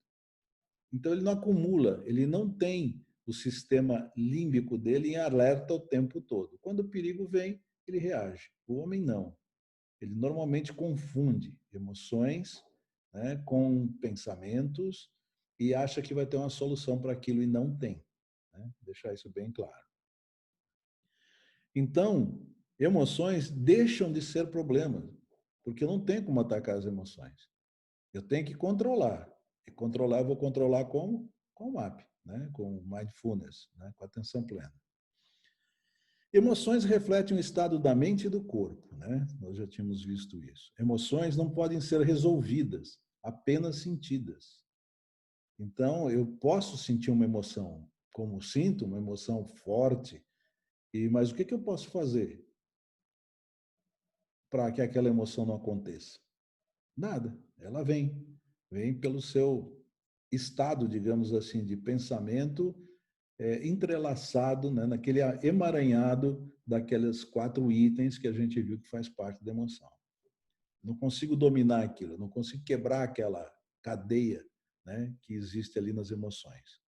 Então, ele não acumula, ele não tem o sistema límbico dele em alerta o tempo todo. Quando o perigo vem, ele reage. O homem não. Ele normalmente confunde emoções, né, com pensamentos e acha que vai ter uma solução para aquilo e não tem. Né? Deixar isso bem claro. Então, emoções deixam de ser problemas, porque eu não tenho como atacar as emoções. Eu tenho que controlar. E controlar, eu vou controlar como? Com o MAP, né? Com mindfulness, né? Com atenção plena. Emoções refletem o estado da mente e do corpo, né? Nós já tínhamos visto isso. Emoções não podem ser resolvidas, apenas sentidas. Então, eu posso sentir uma emoção, como sinto, uma emoção forte, mas o que eu posso fazer para que aquela emoção não aconteça? Nada. Ela vem pelo seu estado, digamos assim, de pensamento entrelaçado, né, naquele emaranhado daqueles 4 itens que a gente viu que faz parte da emoção. Não consigo dominar aquilo, não consigo quebrar aquela cadeia, né, que existe ali nas emoções.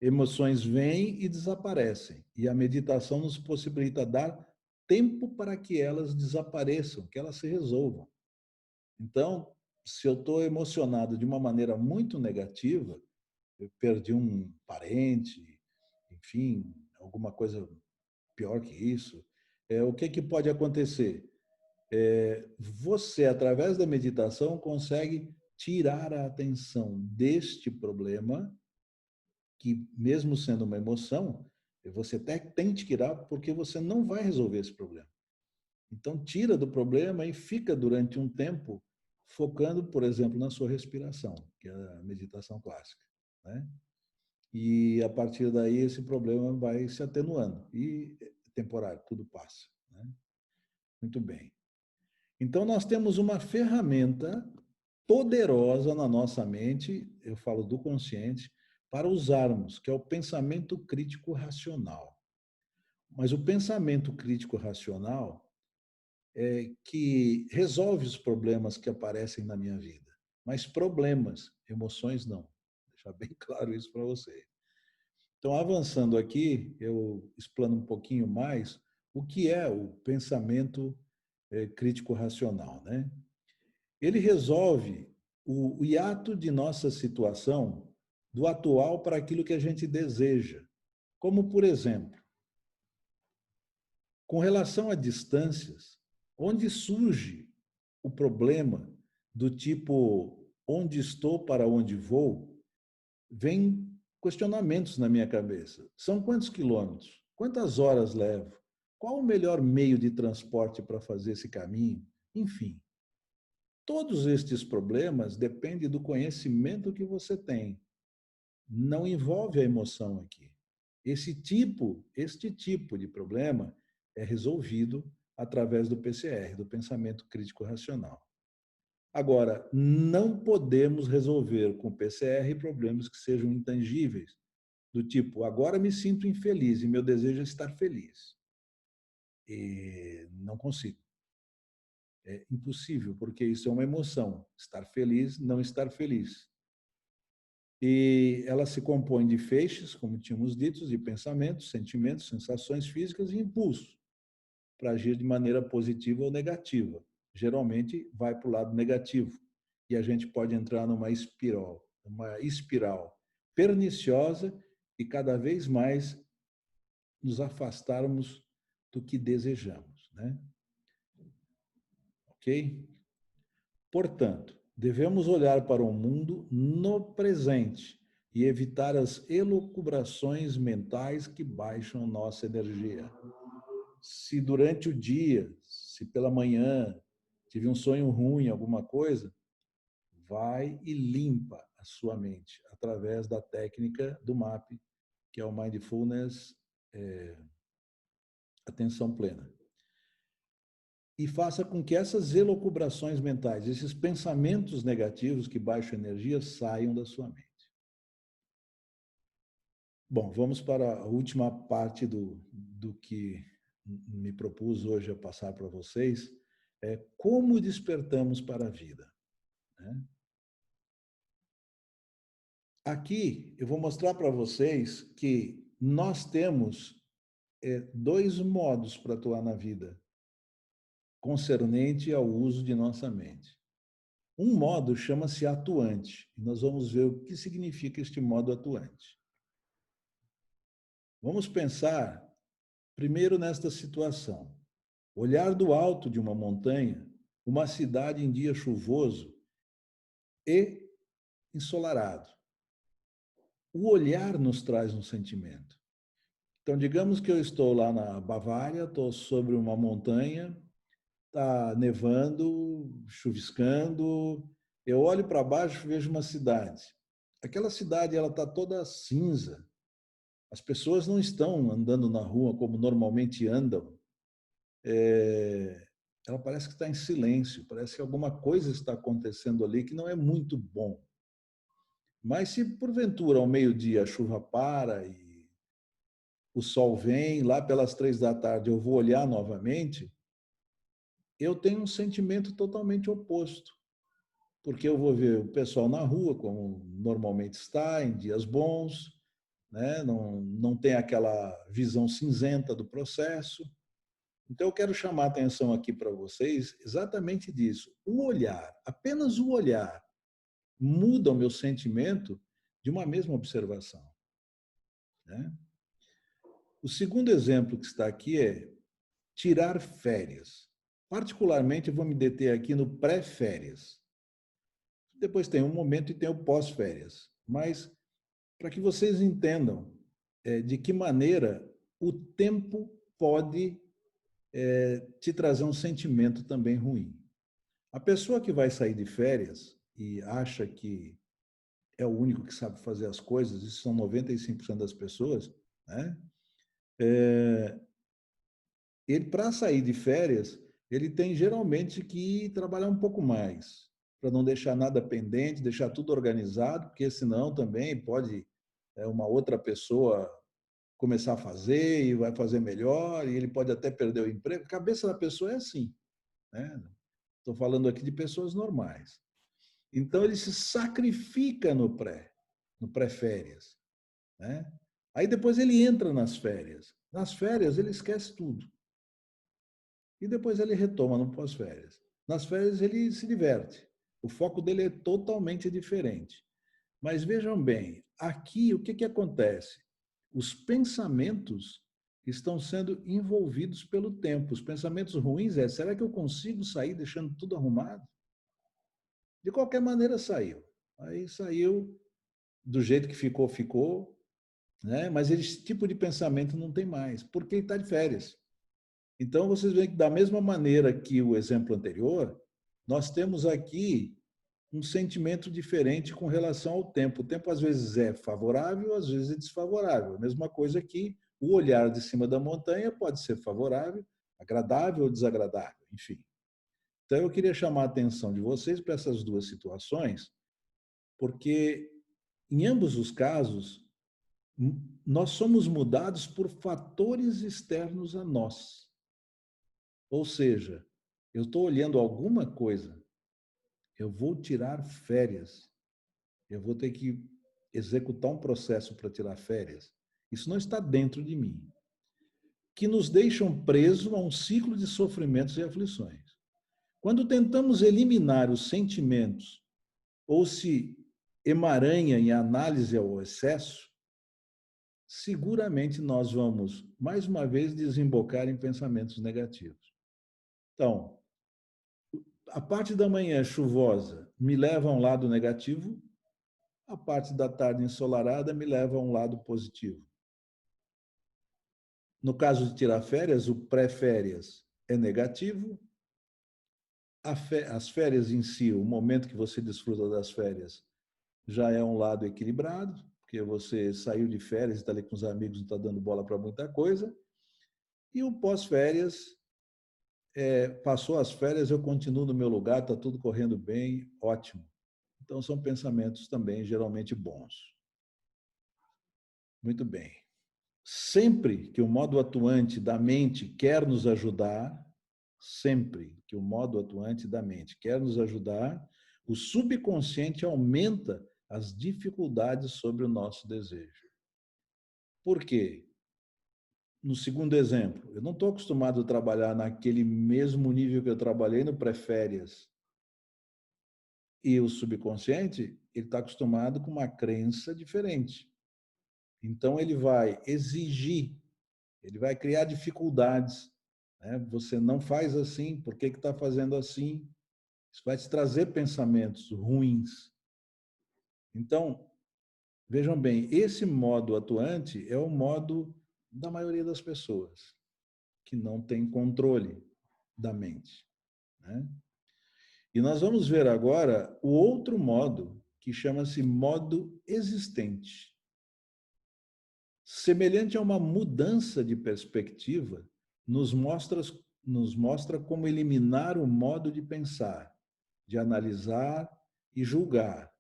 Emoções vêm e desaparecem, e a meditação nos possibilita dar tempo para que elas desapareçam, que elas se resolvam. Então, se eu estou emocionado de uma maneira muito negativa, eu perdi um parente, enfim, alguma coisa pior que isso, o que pode acontecer? Você, através da meditação, consegue tirar a atenção deste problema, que mesmo sendo uma emoção, você até tem que tirar porque você não vai resolver esse problema. Então, tira do problema e fica durante um tempo focando, por exemplo, na sua respiração, que é a meditação clássica, né? E a partir daí esse problema vai se atenuando e é temporário, tudo passa, né? Muito bem. Então, nós temos uma ferramenta poderosa na nossa mente, eu falo do consciente, para usarmos, que é o pensamento crítico racional. Mas o pensamento crítico racional é que resolve os problemas que aparecem na minha vida, mas problemas, emoções não. Vou deixar bem claro isso para você. Então, avançando aqui, eu explano um pouquinho mais o que é o pensamento crítico racional, né? Ele resolve o hiato de nossa situação do atual para aquilo que a gente deseja. Como, por exemplo, com relação a distâncias, onde surge o problema do tipo onde estou para onde vou, vem questionamentos na minha cabeça. São quantos quilômetros? Quantas horas levo? Qual o melhor meio de transporte para fazer esse caminho? Enfim, todos estes problemas dependem do conhecimento que você tem. Não envolve a emoção aqui. Este tipo de problema é resolvido através do PCR, do pensamento crítico racional. Agora, não podemos resolver com o PCR problemas que sejam intangíveis, do tipo, agora me sinto infeliz e meu desejo é estar feliz. E não consigo. É impossível, porque isso é uma emoção. Estar feliz, não estar feliz. E ela se compõe de feixes, como tínhamos dito, de pensamentos, sentimentos, sensações físicas e impulsos, para agir de maneira positiva ou negativa. Geralmente vai para o lado negativo. E a gente pode entrar numa espiral perniciosa e cada vez mais nos afastarmos do que desejamos, né? Ok? Portanto, devemos olhar para o mundo no presente e evitar as elucubrações mentais que baixam nossa energia. Se durante o dia, se pela manhã, tive um sonho ruim, alguma coisa, vai e limpa a sua mente através da técnica do MAP, que é o Mindfulness, atenção plena. E faça com que essas elucubrações mentais, esses pensamentos negativos que baixam energia, saiam da sua mente. Bom, vamos para a última parte do que me propus hoje a passar para vocês, é como despertamos para a vida, né? Aqui eu vou mostrar para vocês que nós temos dois modos para atuar na vida, concernente ao uso de nossa mente. Um modo chama-se atuante, e nós vamos ver o que significa este modo atuante. Vamos pensar primeiro nesta situação. Olhar do alto de uma montanha, uma cidade em dia chuvoso e ensolarado. O olhar nos traz um sentimento. Então, digamos que eu estou lá na Bavária, estou sobre uma montanha, está nevando, chuviscando, eu olho para baixo e vejo uma cidade. Aquela cidade ela está toda cinza. As pessoas não estão andando na rua como normalmente andam. Ela parece que está em silêncio, parece que alguma coisa está acontecendo ali que não é muito bom. Mas se porventura ao meio-dia a chuva para e o sol vem, lá pelas 3 da tarde eu vou olhar novamente, eu tenho um sentimento totalmente oposto. Porque eu vou ver o pessoal na rua, como normalmente está, em dias bons, né? Não tem aquela visão cinzenta do processo, Então, eu quero chamar a atenção aqui para vocês exatamente disso. O olhar, apenas o olhar, muda o meu sentimento de uma mesma observação, né? O segundo exemplo que está aqui é tirar férias. Particularmente, eu vou me deter aqui no pré-férias. Depois tem um momento e tem o pós-férias. Mas, para que vocês entendam de que maneira o tempo pode te trazer um sentimento também ruim. A pessoa que vai sair de férias e acha que é o único que sabe fazer as coisas, isso são 95% das pessoas, né? Ele, para sair de férias, ele tem geralmente que trabalhar um pouco mais, para não deixar nada pendente, deixar tudo organizado, porque senão também pode uma outra pessoa começar a fazer e vai fazer melhor, e ele pode até perder o emprego. A cabeça da pessoa é assim, né? Estou falando aqui de pessoas normais. Então, ele se sacrifica no pré-férias, né? Aí depois ele entra nas férias. Nas férias, ele esquece tudo. E depois ele retoma no pós-férias. Nas férias, ele se diverte. O foco dele é totalmente diferente. Mas vejam bem, aqui o que acontece? Os pensamentos estão sendo envolvidos pelo tempo. Os pensamentos ruins será que eu consigo sair deixando tudo arrumado? De qualquer maneira saiu. Aí saiu do jeito que ficou, ficou, né? Mas esse tipo de pensamento não tem mais, porque ele está de férias. Então, vocês veem que da mesma maneira que o exemplo anterior, nós temos aqui um sentimento diferente com relação ao tempo. O tempo, às vezes, é favorável, às vezes é desfavorável. A mesma coisa que o olhar de cima da montanha pode ser favorável, agradável ou desagradável, enfim. Então, eu queria chamar a atenção de vocês para essas duas situações, porque, em ambos os casos, nós somos mudados por fatores externos a nós. Ou seja, eu estou olhando alguma coisa, eu vou tirar férias, eu vou ter que executar um processo para tirar férias. Isso não está dentro de mim, que nos deixam presos a um ciclo de sofrimentos e aflições. Quando tentamos eliminar os sentimentos ou se emaranha em análise ao excesso, seguramente nós vamos, mais uma vez, desembocar em pensamentos negativos. Então, a parte da manhã chuvosa me leva a um lado negativo, a parte da tarde ensolarada me leva a um lado positivo. No caso de tirar férias, o pré-férias é negativo, as férias em si, o momento que você desfruta das férias, já é um lado equilibrado, porque você saiu de férias, está ali com os amigos, não está dando bola para muita coisa. E o pós-férias, passou as férias, eu continuo no meu lugar, está tudo correndo bem, ótimo. Então, são pensamentos também geralmente bons. Muito bem. Sempre que o modo atuante da mente quer nos ajudar, sempre que o modo atuante da mente quer nos ajudar, o subconsciente aumenta as dificuldades sobre o nosso desejo. Por quê? No segundo exemplo, eu não estou acostumado a trabalhar naquele mesmo nível que eu trabalhei no pré-férias. E o subconsciente, ele está acostumado com uma crença diferente. Então, ele vai exigir, ele vai criar dificuldades. Né? Você não faz assim, por que está fazendo assim? Isso vai te trazer pensamentos ruins. Então, vejam bem, esse modo atuante é o modo da maioria das pessoas, que não tem controle da mente. Né? E nós vamos ver agora o outro modo, que chama-se modo existente. Semelhante a uma mudança de perspectiva, nos mostra como eliminar o modo de pensar, de analisar e julgar,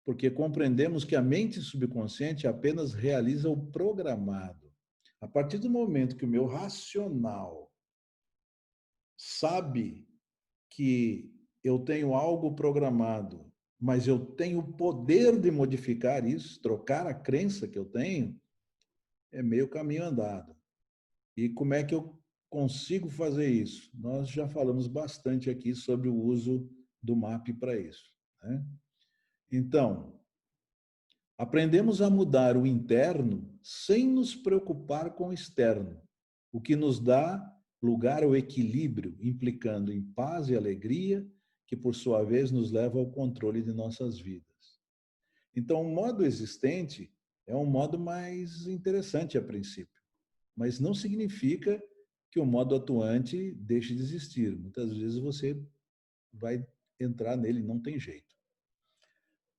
porque compreendemos que a mente subconsciente apenas realiza o programado. A partir do momento que o meu racional sabe que eu tenho algo programado, mas eu tenho o poder de modificar isso, trocar a crença que eu tenho, é meio caminho andado. E como é que eu consigo fazer isso? Nós já falamos bastante aqui sobre o uso do MAP para isso, né? Então, aprendemos a mudar o interno sem nos preocupar com o externo, o que nos dá lugar ao equilíbrio, implicando em paz e alegria, que por sua vez nos leva ao controle de nossas vidas. Então, o modo existente é um modo mais interessante a princípio, mas não significa que o modo atuante deixe de existir. Muitas vezes você vai entrar nele, não tem jeito.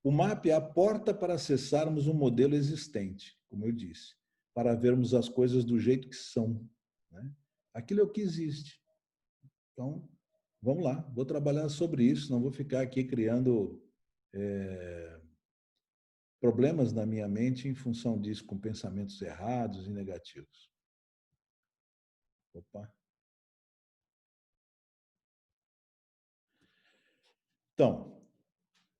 O MAP é a porta para acessarmos um modelo existente, como eu disse, para vermos as coisas do jeito que são, né? Aquilo é o que existe. Então, vamos lá, vou trabalhar sobre isso, não vou ficar aqui criando problemas na minha mente em função disso, com pensamentos errados e negativos. Opa. Então,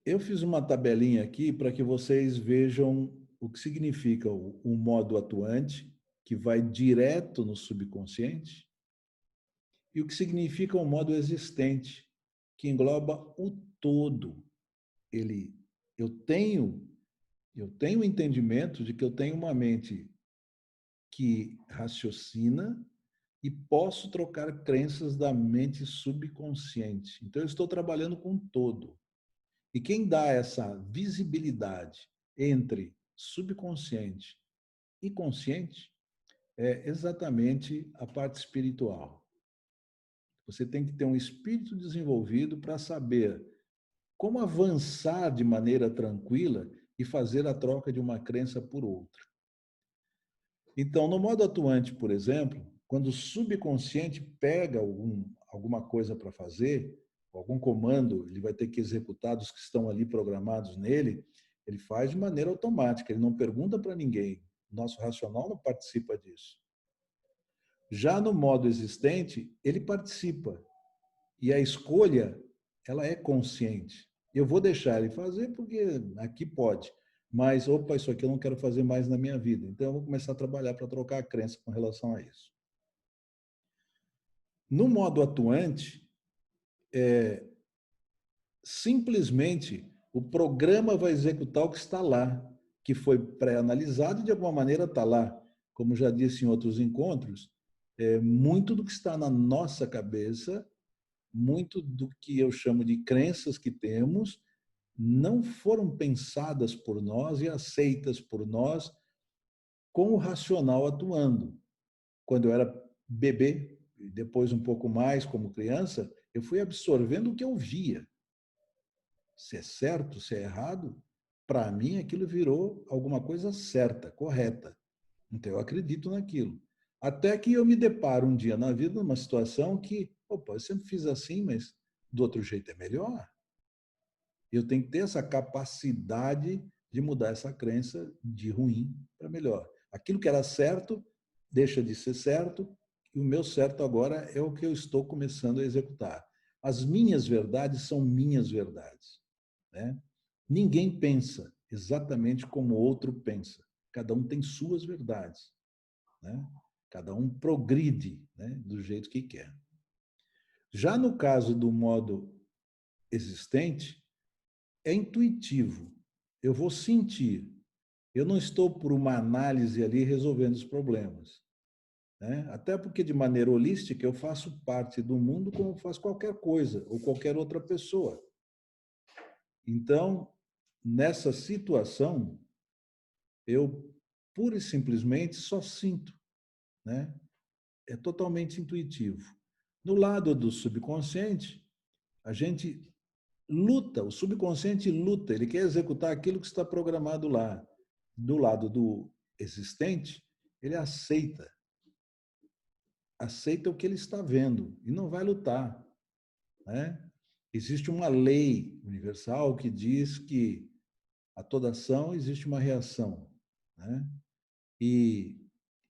eu fiz uma tabelinha aqui para que vocês vejam o que significa o modo atuante, que vai direto no subconsciente, e o que significa o modo existente, que engloba o todo. Eu tenho o entendimento de que eu tenho uma mente que raciocina e posso trocar crenças da mente subconsciente. Então, eu estou trabalhando com o todo. E quem dá essa visibilidade entre subconsciente e consciente é exatamente a parte espiritual. Você tem que ter um espírito desenvolvido para saber como avançar de maneira tranquila e fazer a troca de uma crença por outra. Então, no modo atuante, por exemplo, quando o subconsciente pega alguma coisa para fazer, algum comando, ele vai ter que executar dos que estão ali programados nele, ele faz de maneira automática, ele não pergunta para ninguém. Nosso racional não participa disso. Já no modo existente, ele participa. E a escolha, ela é consciente. Eu vou deixar ele fazer porque aqui pode. Mas, opa, isso aqui eu não quero fazer mais na minha vida. Então, eu vou começar a trabalhar para trocar a crença com relação a isso. No modo atuante, simplesmente o programa vai executar o que está lá, que foi pré-analisado e de alguma maneira está lá. Como já disse em outros encontros, muito do que está na nossa cabeça, muito do que eu chamo de crenças que temos, não foram pensadas por nós e aceitas por nós com o racional atuando. Quando eu era bebê, e depois um pouco mais como criança, eu fui absorvendo o que eu via. Se é certo, se é errado, para mim aquilo virou alguma coisa certa, correta. Então eu acredito naquilo. Até que eu me deparo um dia na vida numa situação que, opa, eu sempre fiz assim, mas do outro jeito é melhor. Eu tenho que ter essa capacidade de mudar essa crença de ruim para melhor. Aquilo que era certo deixa de ser certo e o meu certo agora é o que eu estou começando a executar. As minhas verdades são minhas verdades, né? Ninguém pensa exatamente como o outro pensa. Cada um tem suas verdades, né? Cada um progride, né, do jeito que quer. Já no caso do modo existente, é intuitivo. Eu vou sentir. Eu não estou por uma análise ali resolvendo os problemas, né? Até porque, de maneira holística, eu faço parte do mundo como faz qualquer coisa ou qualquer outra pessoa. Então, nessa situação, eu pura e simplesmente só sinto, né? É totalmente intuitivo. No lado do subconsciente, a gente luta, o subconsciente luta, ele quer executar aquilo que está programado lá. Do lado do existente, ele aceita o que ele está vendo e não vai lutar, né? Existe uma lei universal que diz que a toda ação existe uma reação, né? E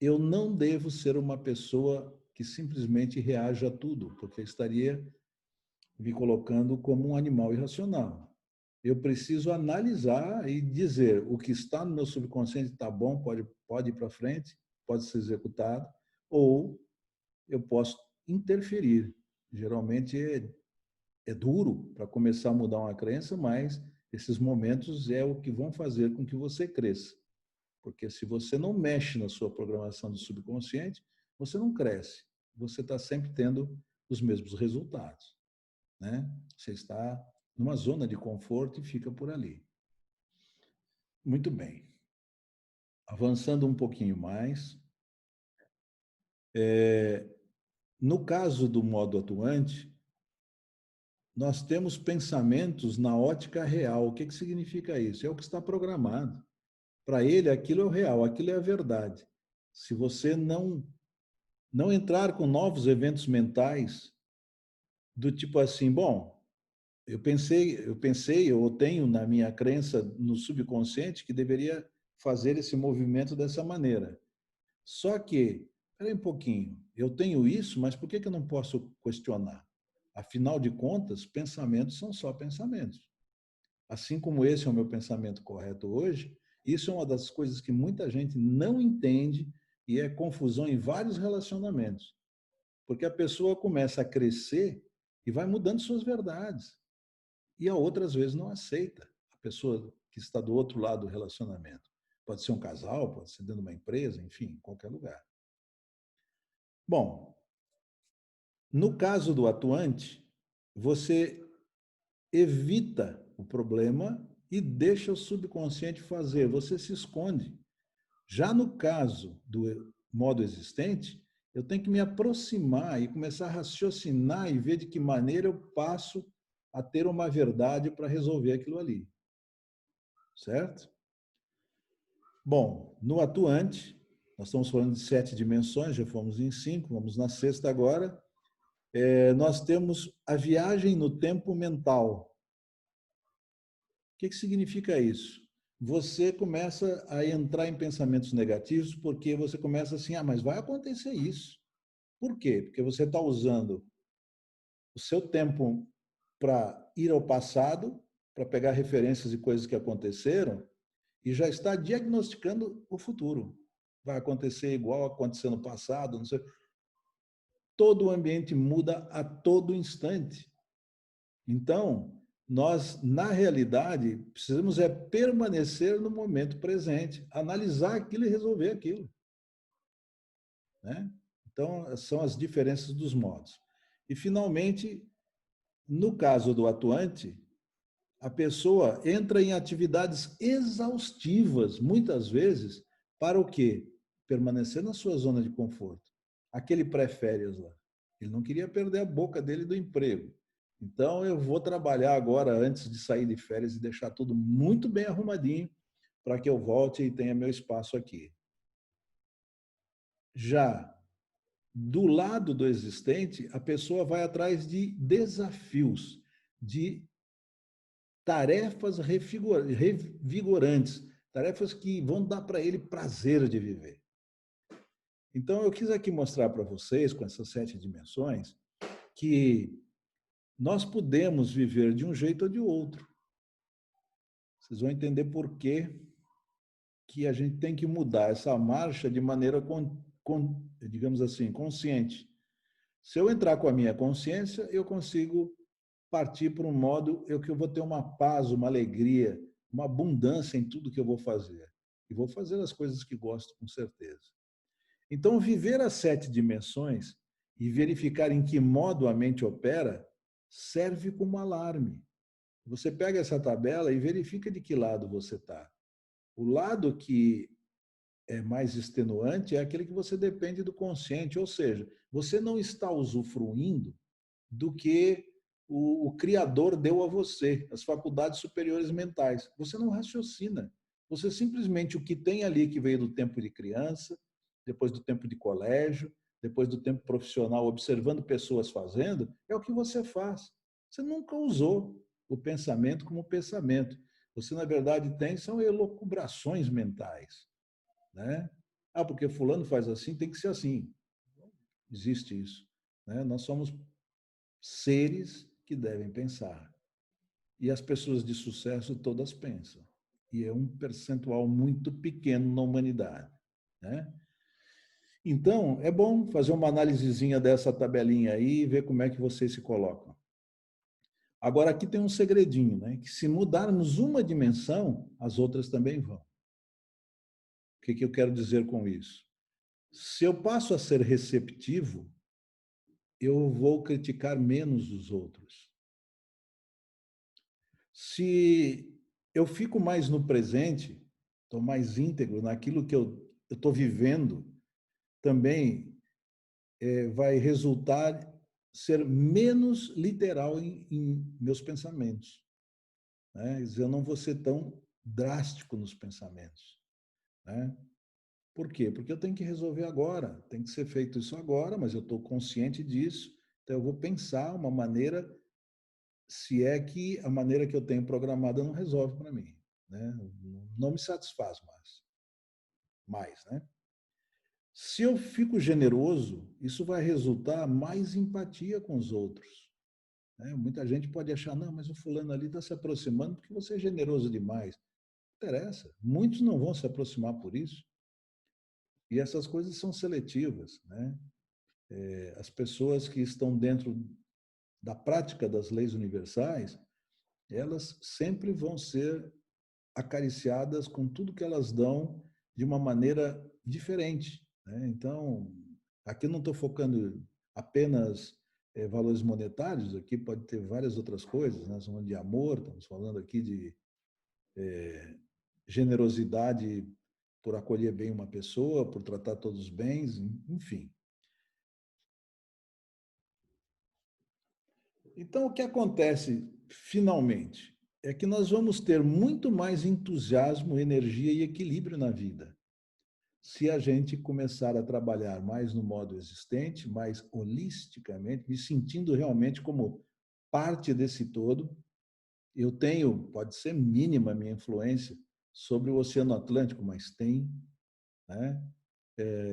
eu não devo ser uma pessoa que simplesmente reage a tudo, porque estaria me colocando como um animal irracional. Eu preciso analisar e dizer o que está no meu subconsciente está bom, pode ir para frente, pode ser executado, ou eu posso interferir. Geralmente é duro para começar a mudar uma crença, mas esses momentos é o que vão fazer com que você cresça. Porque se você não mexe na sua programação do subconsciente, você não cresce. Você está sempre tendo os mesmos resultados, né? Você está numa zona de conforto e fica por ali. Muito bem. Avançando um pouquinho mais, no caso do modo atuante, nós temos pensamentos na ótica real. O que significa isso? É o que está programado. Para ele, aquilo é o real, aquilo é a verdade. Se você não entrar com novos eventos mentais do tipo assim, bom, eu tenho na minha crença no subconsciente que deveria fazer esse movimento dessa maneira. Só que, espera um pouquinho, eu tenho isso, mas por que eu não posso questionar? Afinal de contas, pensamentos são só pensamentos. Assim como esse é o meu pensamento correto hoje, isso é uma das coisas que muita gente não entende e é confusão em vários relacionamentos. Porque a pessoa começa a crescer e vai mudando suas verdades. E a outras vezes não aceita a pessoa que está do outro lado do relacionamento. Pode ser um casal, pode ser dentro de uma empresa, enfim, em qualquer lugar. Bom, no caso do atuante, você evita o problema e deixa o subconsciente fazer, você se esconde. Já no caso do modo existente, eu tenho que me aproximar e começar a raciocinar e ver de que maneira eu passo a ter uma verdade para resolver aquilo ali. Certo? Bom, no atuante, nós estamos falando de 7 dimensões, já fomos em 5, vamos na sexta agora. Nós temos a viagem no tempo mental. O que significa isso? Você começa a entrar em pensamentos negativos porque você começa assim, mas vai acontecer isso. Por quê? Porque você está usando o seu tempo para ir ao passado, para pegar referências e coisas que aconteceram, e já está diagnosticando o futuro. Vai acontecer igual aconteceu no passado, não sei. Todo o ambiente muda a todo instante. Então, nós, na realidade, precisamos permanecer no momento presente, analisar aquilo e resolver aquilo. Né? Então, são as diferenças dos modos. E, finalmente, no caso do atuante, a pessoa entra em atividades exaustivas, muitas vezes, para o quê? Permanecer na sua zona de conforto. Aquele pré-férias lá. Ele não queria perder a boca dele do emprego. Então, eu vou trabalhar agora, antes de sair de férias, e deixar tudo muito bem arrumadinho, para que eu volte e tenha meu espaço aqui. Já do lado do existente, a pessoa vai atrás de desafios, de tarefas revigorantes, tarefas que vão dar para ele prazer de viver. Então, eu quis aqui mostrar para vocês, com essas 7 dimensões, que nós podemos viver de um jeito ou de outro. Vocês vão entender por que a gente tem que mudar essa marcha de maneira, digamos assim, consciente. Se eu entrar com a minha consciência, eu consigo partir para um modo que eu vou ter uma paz, uma alegria, uma abundância em tudo que eu vou fazer. E vou fazer as coisas que gosto, com certeza. Então, viver as 7 dimensões e verificar em que modo a mente opera serve como alarme. Você pega essa tabela e verifica de que lado você está. O lado que é mais extenuante é aquele que você depende do consciente, ou seja, você não está usufruindo do que o Criador deu a você, as faculdades superiores mentais. Você não raciocina. Você simplesmente, o que tem ali que veio do tempo de criança, depois do tempo de colégio, depois do tempo profissional, observando pessoas fazendo, é o que você faz. Você nunca usou o pensamento como pensamento. Você, na verdade, são elucubrações mentais. Né? Porque fulano faz assim, tem que ser assim. Existe isso. Né? Nós somos seres que devem pensar. E as pessoas de sucesso todas pensam. E é um percentual muito pequeno na humanidade. Né? Então, é bom fazer uma análisezinha dessa tabelinha aí e ver como é que vocês se colocam. Agora, aqui tem um segredinho, né? Que se mudarmos uma dimensão, as outras também vão. O que eu quero dizer com isso? Se eu passo a ser receptivo, eu vou criticar menos os outros. Se eu fico mais no presente, estou mais íntegro naquilo que eu estou vivendo, também vai resultar ser menos literal em meus pensamentos. Né? Eu não vou ser tão drástico nos pensamentos. Né? Por quê? Porque eu tenho que resolver agora, tem que ser feito isso agora, mas eu estou consciente disso, então eu vou pensar uma maneira, se é que a maneira que eu tenho programada não resolve para mim. Né? Não me satisfaz mais. Né? Se eu fico generoso, isso vai resultar mais empatia com os outros. Né? Muita gente pode achar, não, mas o fulano ali está se aproximando porque você é generoso demais. Não interessa, muitos não vão se aproximar por isso. E essas coisas são seletivas. Né? As pessoas que estão dentro da prática das leis universais, elas sempre vão ser acariciadas com tudo que elas dão de uma maneira diferente. Né? Então, aqui eu não estou focando apenas valores monetários, aqui pode ter várias outras coisas, né? Nós falando de amor, estamos falando aqui de generosidade por acolher bem uma pessoa, por tratar todos os bens, enfim. Então, o que acontece finalmente é que nós vamos ter muito mais entusiasmo, energia e equilíbrio na vida se a gente começar a trabalhar mais no modo existente, mais holisticamente, me sentindo realmente como parte desse todo. Eu tenho, pode ser mínima a minha influência sobre o Oceano Atlântico, mas tem, né?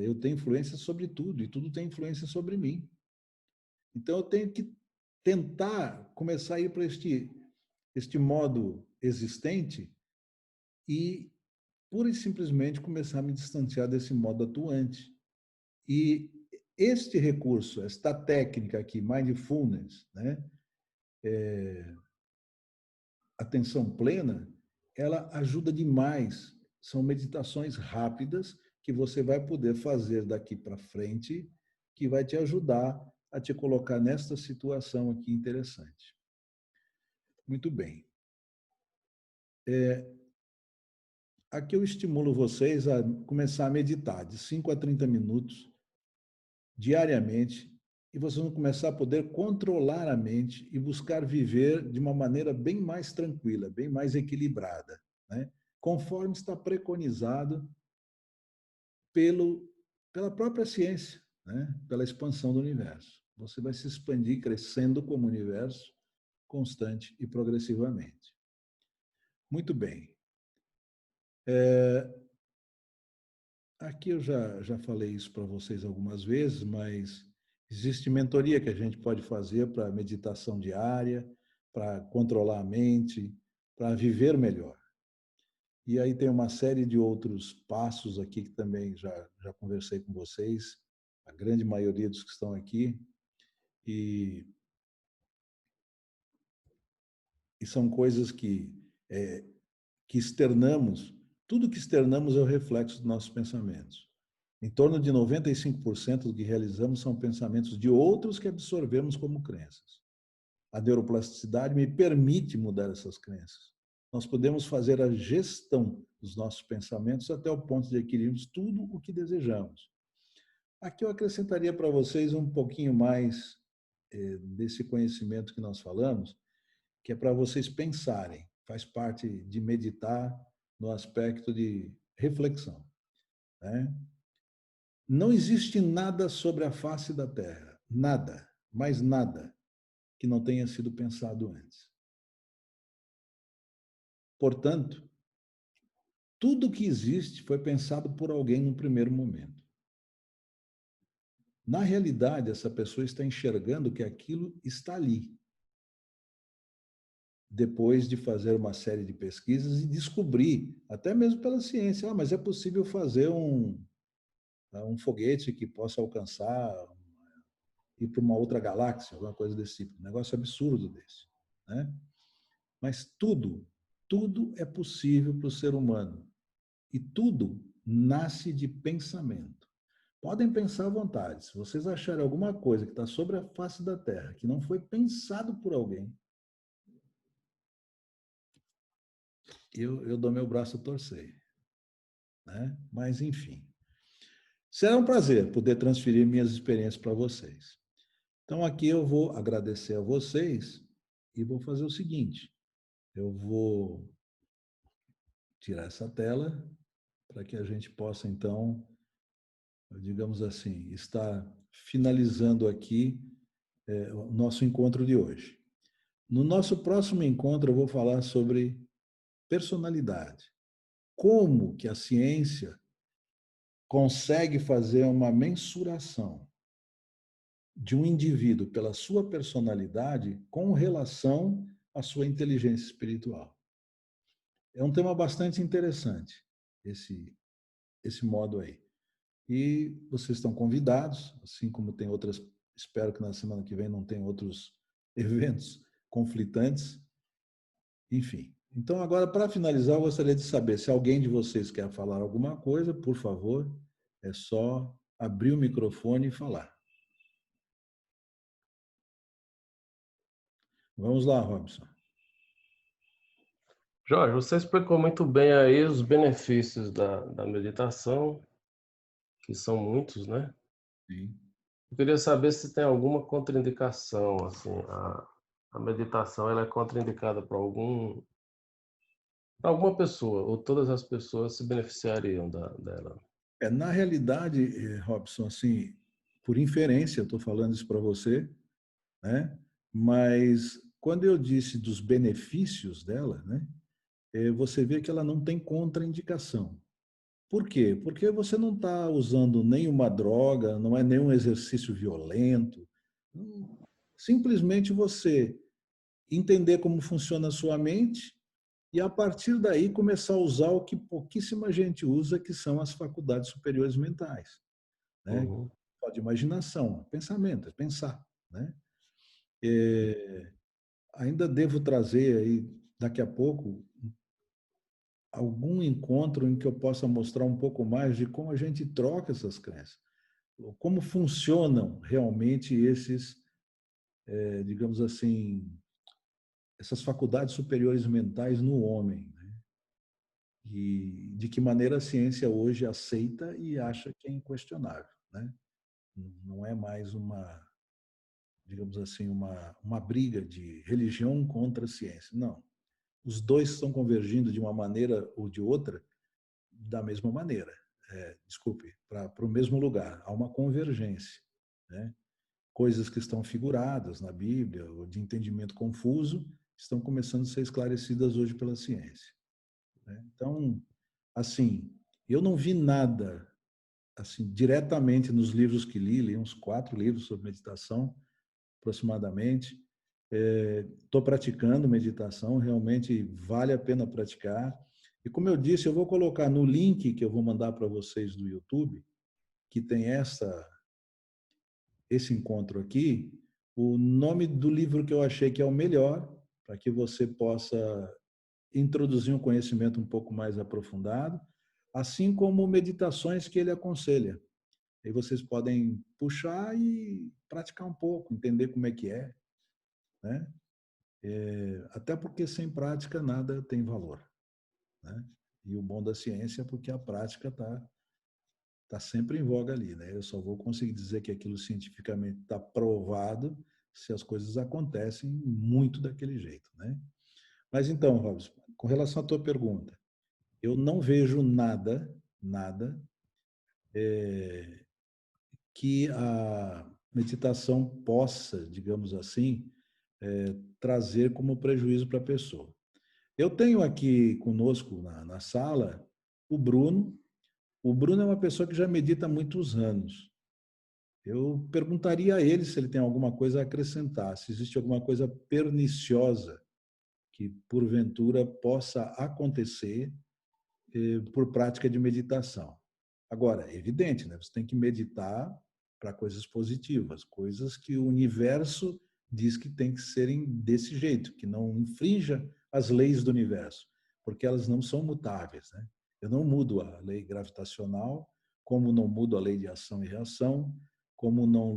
Eu tenho influência sobre tudo e tudo tem influência sobre mim. Então eu tenho que tentar começar a ir para este modo existente e pura e simplesmente começar a me distanciar desse modo atuante. E este recurso, esta técnica aqui, mindfulness, né, atenção plena, ela ajuda demais. São meditações rápidas que você vai poder fazer daqui para frente, que vai te ajudar a te colocar nesta situação aqui interessante. Muito bem. Aqui eu estimulo vocês a começar a meditar de 5 a 30 minutos diariamente, e vocês vão começar a poder controlar a mente e buscar viver de uma maneira bem mais tranquila, bem mais equilibrada, né? Conforme está preconizado pela própria ciência, né? Pela expansão do universo. Você vai se expandir crescendo como universo, constante e progressivamente. Muito bem. Aqui eu já falei isso para vocês algumas vezes, mas existe mentoria que a gente pode fazer para meditação diária, para controlar a mente, para viver melhor. E aí tem uma série de outros passos aqui que também já conversei com vocês, a grande maioria dos que estão aqui, e são coisas que externamos, tudo que externamos é o reflexo dos nossos pensamentos. Em torno de 95% do que realizamos são pensamentos de outros que absorvemos como crenças. A neuroplasticidade me permite mudar essas crenças. Nós podemos fazer a gestão dos nossos pensamentos até o ponto de adquirirmos tudo o que desejamos. Aqui eu acrescentaria para vocês um pouquinho mais desse conhecimento que nós falamos, que é para vocês pensarem, faz parte de meditar no aspecto de reflexão. Né? Não existe nada sobre a face da Terra, nada, mais nada, que não tenha sido pensado antes. Portanto, tudo que existe foi pensado por alguém no primeiro momento. Na realidade, essa pessoa está enxergando que aquilo está ali. Depois de fazer uma série de pesquisas e descobrir, até mesmo pela ciência, mas é possível fazer um foguete que possa alcançar, ir para uma outra galáxia, alguma coisa desse tipo. Um negócio absurdo desse, né? Mas tudo é possível para o ser humano. E tudo nasce de pensamento. Podem pensar à vontade. Se vocês acharem alguma coisa que está sobre a face da Terra, que não foi pensado por alguém, eu dou meu braço a torcer. Né? Mas, enfim. Será um prazer poder transferir minhas experiências para vocês. Então, aqui eu vou agradecer a vocês e vou fazer o seguinte. Eu vou tirar essa tela para que a gente possa, então, digamos assim, estar finalizando aqui o nosso encontro de hoje. No nosso próximo encontro, eu vou falar sobre personalidade. Como que a ciência consegue fazer uma mensuração de um indivíduo pela sua personalidade com relação à sua inteligência espiritual. É um tema bastante interessante, esse modo aí. E vocês estão convidados, assim como tem outras, espero que na semana que vem não tenha outros eventos conflitantes, enfim. Então, agora, para finalizar, eu gostaria de saber se alguém de vocês quer falar alguma coisa, por favor, é só abrir o microfone e falar. Vamos lá, Robson. Jorge, você explicou muito bem aí os benefícios da meditação, que são muitos, né? Sim. Eu queria saber se tem alguma contraindicação, assim, a meditação ela é contraindicada para alguma pessoa, ou todas as pessoas se beneficiariam dela. Na realidade, Robson, assim, por inferência, eu estou falando isso para você, né? Mas quando eu disse dos benefícios dela, né? Você vê que ela não tem contraindicação. Por quê? Porque você não está usando nenhuma droga, não é nenhum exercício violento. Simplesmente você entender como funciona a sua mente e, a partir daí, começar a usar o que pouquíssima gente usa, que são as faculdades superiores mentais. Né? Uhum. De imaginação, pensamento, pensar. Né? Ainda devo trazer aí, daqui a pouco, algum encontro em que eu possa mostrar um pouco mais de como a gente troca essas crenças, como funcionam realmente esses, digamos assim, essas faculdades superiores mentais no homem, né? E de que maneira a ciência hoje aceita e acha que é inquestionável, né? Não é mais uma, digamos assim, uma briga de religião contra a ciência. Não. Os dois estão convergindo de uma maneira ou de outra da mesma maneira. Desculpe, para o mesmo lugar. Há uma convergência. Né? Coisas que estão figuradas na Bíblia, ou de entendimento confuso, estão começando a ser esclarecidas hoje pela ciência. Né? Então, assim, eu não vi nada assim diretamente nos livros que li uns 4 livros sobre meditação, aproximadamente. Estou praticando meditação, realmente vale a pena praticar. E como eu disse, eu vou colocar no link que eu vou mandar para vocês do YouTube, que tem esse encontro aqui, o nome do livro que eu achei que é o melhor, para que você possa introduzir um conhecimento um pouco mais aprofundado, assim como meditações que ele aconselha. Aí vocês podem puxar e praticar um pouco, entender como é que é, né? Até porque sem prática nada tem valor, né? E o bom da ciência é porque a prática tá sempre em voga ali, né? Eu só vou conseguir dizer que aquilo cientificamente está provado se as coisas acontecem muito daquele jeito, né? Mas então, Robson, com relação à tua pergunta, eu não vejo nada que a meditação possa, digamos assim, trazer como prejuízo para a pessoa. Eu tenho aqui conosco na sala o Bruno. O Bruno é uma pessoa que já medita há muitos anos. Eu perguntaria a ele se ele tem alguma coisa a acrescentar, se existe alguma coisa perniciosa que, porventura, possa acontecer por prática de meditação. Agora, é evidente, né? Você tem que meditar para coisas positivas, coisas que o universo diz que tem que serem desse jeito, que não infrinja as leis do universo, porque elas não são mutáveis, né? Eu não mudo a lei gravitacional, como não mudo a lei de ação e reação, como não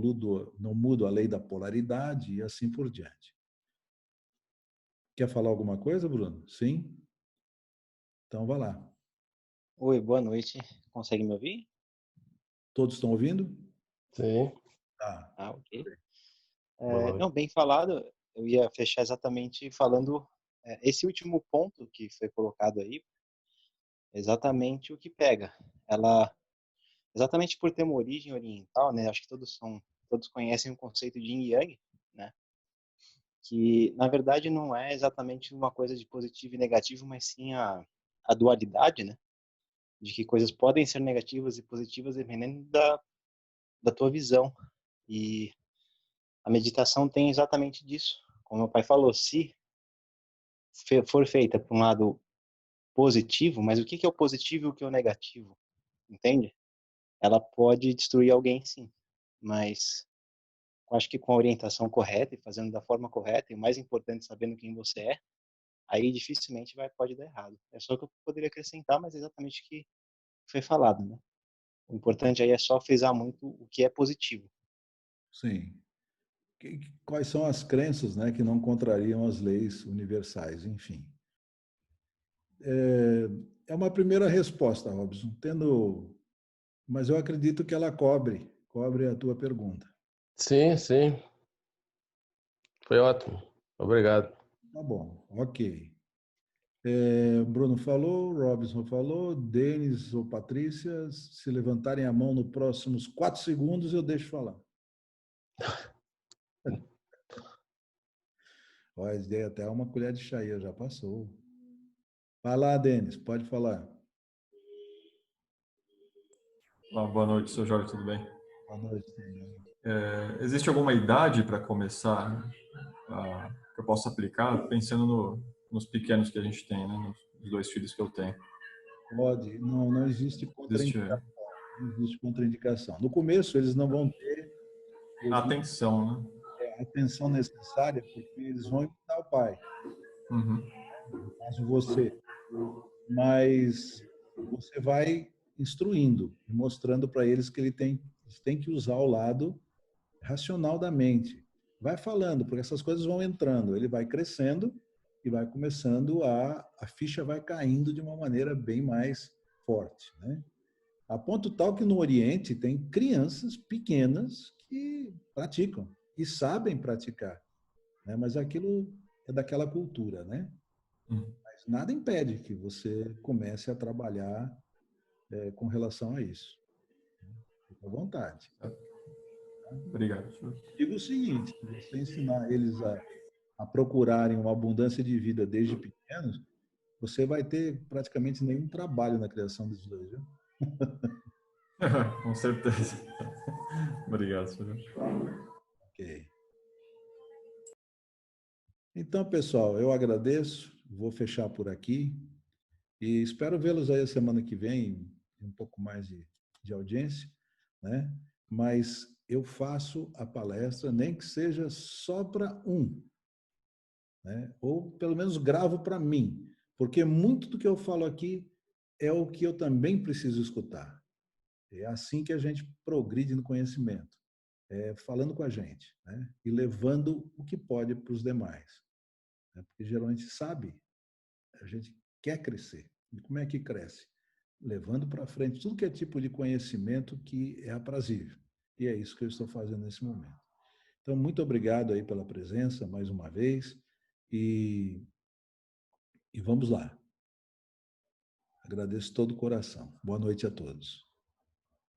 mudo a lei da polaridade e assim por diante. Quer falar alguma coisa, Bruno? Sim? Então, vá lá. Oi, boa noite. Consegue me ouvir? Todos estão ouvindo? Sim, Tá. Ah, ok. boa Não, noite. bem falado. Eu ia fechar exatamente falando esse último ponto que foi colocado aí, exatamente o que pega. Ela, exatamente por ter uma origem oriental, né? Acho que todos conhecem o conceito de Yin e Yang, né? Que na verdade não é exatamente uma coisa de positivo e negativo, mas sim a dualidade, né? De que coisas podem ser negativas e positivas dependendo da tua visão. E a meditação tem exatamente disso. Como meu pai falou, se for feita por um lado positivo, mas o que é o positivo e o que é o negativo? Entende? Ela pode destruir alguém, sim. Mas eu acho que com a orientação correta e fazendo da forma correta, e o mais importante, sabendo quem você é, aí dificilmente pode dar errado. É só o que eu poderia acrescentar, mas é exatamente o que foi falado, né? O importante aí é só frisar muito o que é positivo. Sim. Quais são as crenças, né, que não contrariam as leis universais, enfim. É uma primeira resposta, Robson, mas eu acredito que ela cobre a tua pergunta. Sim, sim, foi ótimo. Obrigado. Tá bom, ok. Bruno falou, Robson falou, Denis ou Patrícia, se levantarem a mão nos próximos 4 segundos, eu deixo falar. Olha, dei até uma colher de chá aí, já passou. Vai lá, Denis, pode falar. Boa noite, Sr. Jorge, tudo bem? Boa noite, Denis. Existe alguma idade para começar que eu possa aplicar, pensando nos pequenos que a gente tem, né? Nos 2 filhos que eu tenho? Pode, não existe Existe contraindicação. Não existe contraindicação. No começo, eles não vão ter a atenção, né? a atenção necessária, porque eles vão imitar o pai, Uhum. no caso você. Mas você vai instruindo, mostrando para eles que eles têm que usar o lado racional da mente. Vai falando, porque essas coisas vão entrando. Ele vai crescendo e vai começando a ficha vai caindo de uma maneira bem mais forte, né? A ponto tal que no Oriente tem crianças pequenas que praticam e sabem praticar, né? Mas aquilo é daquela cultura, né? Uhum. Mas nada impede que você comece a trabalhar com relação a isso. Fique à vontade. Obrigado, senhor. Digo o seguinte, se você ensinar eles a procurarem uma abundância de vida desde pequenos, você vai ter praticamente nenhum trabalho na criação dos dois, viu? Com certeza. Obrigado, senhor. Ok. Então, pessoal, eu agradeço, vou fechar por aqui e espero vê-los aí a semana que vem, um pouco mais de audiência, né? Mas eu faço a palestra, nem que seja só para um, né? Ou pelo menos gravo para mim, porque muito do que eu falo aqui é o que eu também preciso escutar. É assim que a gente progride no conhecimento, falando com a gente, né? E levando o que pode para os demais, né? Porque geralmente sabe, a gente quer crescer. E como é que cresce? Levando para frente tudo que é tipo de conhecimento que é aprazível. E é isso que eu estou fazendo nesse momento. Então, muito obrigado aí pela presença mais uma vez e, e vamos lá. Agradeço todo o coração. Boa noite a todos.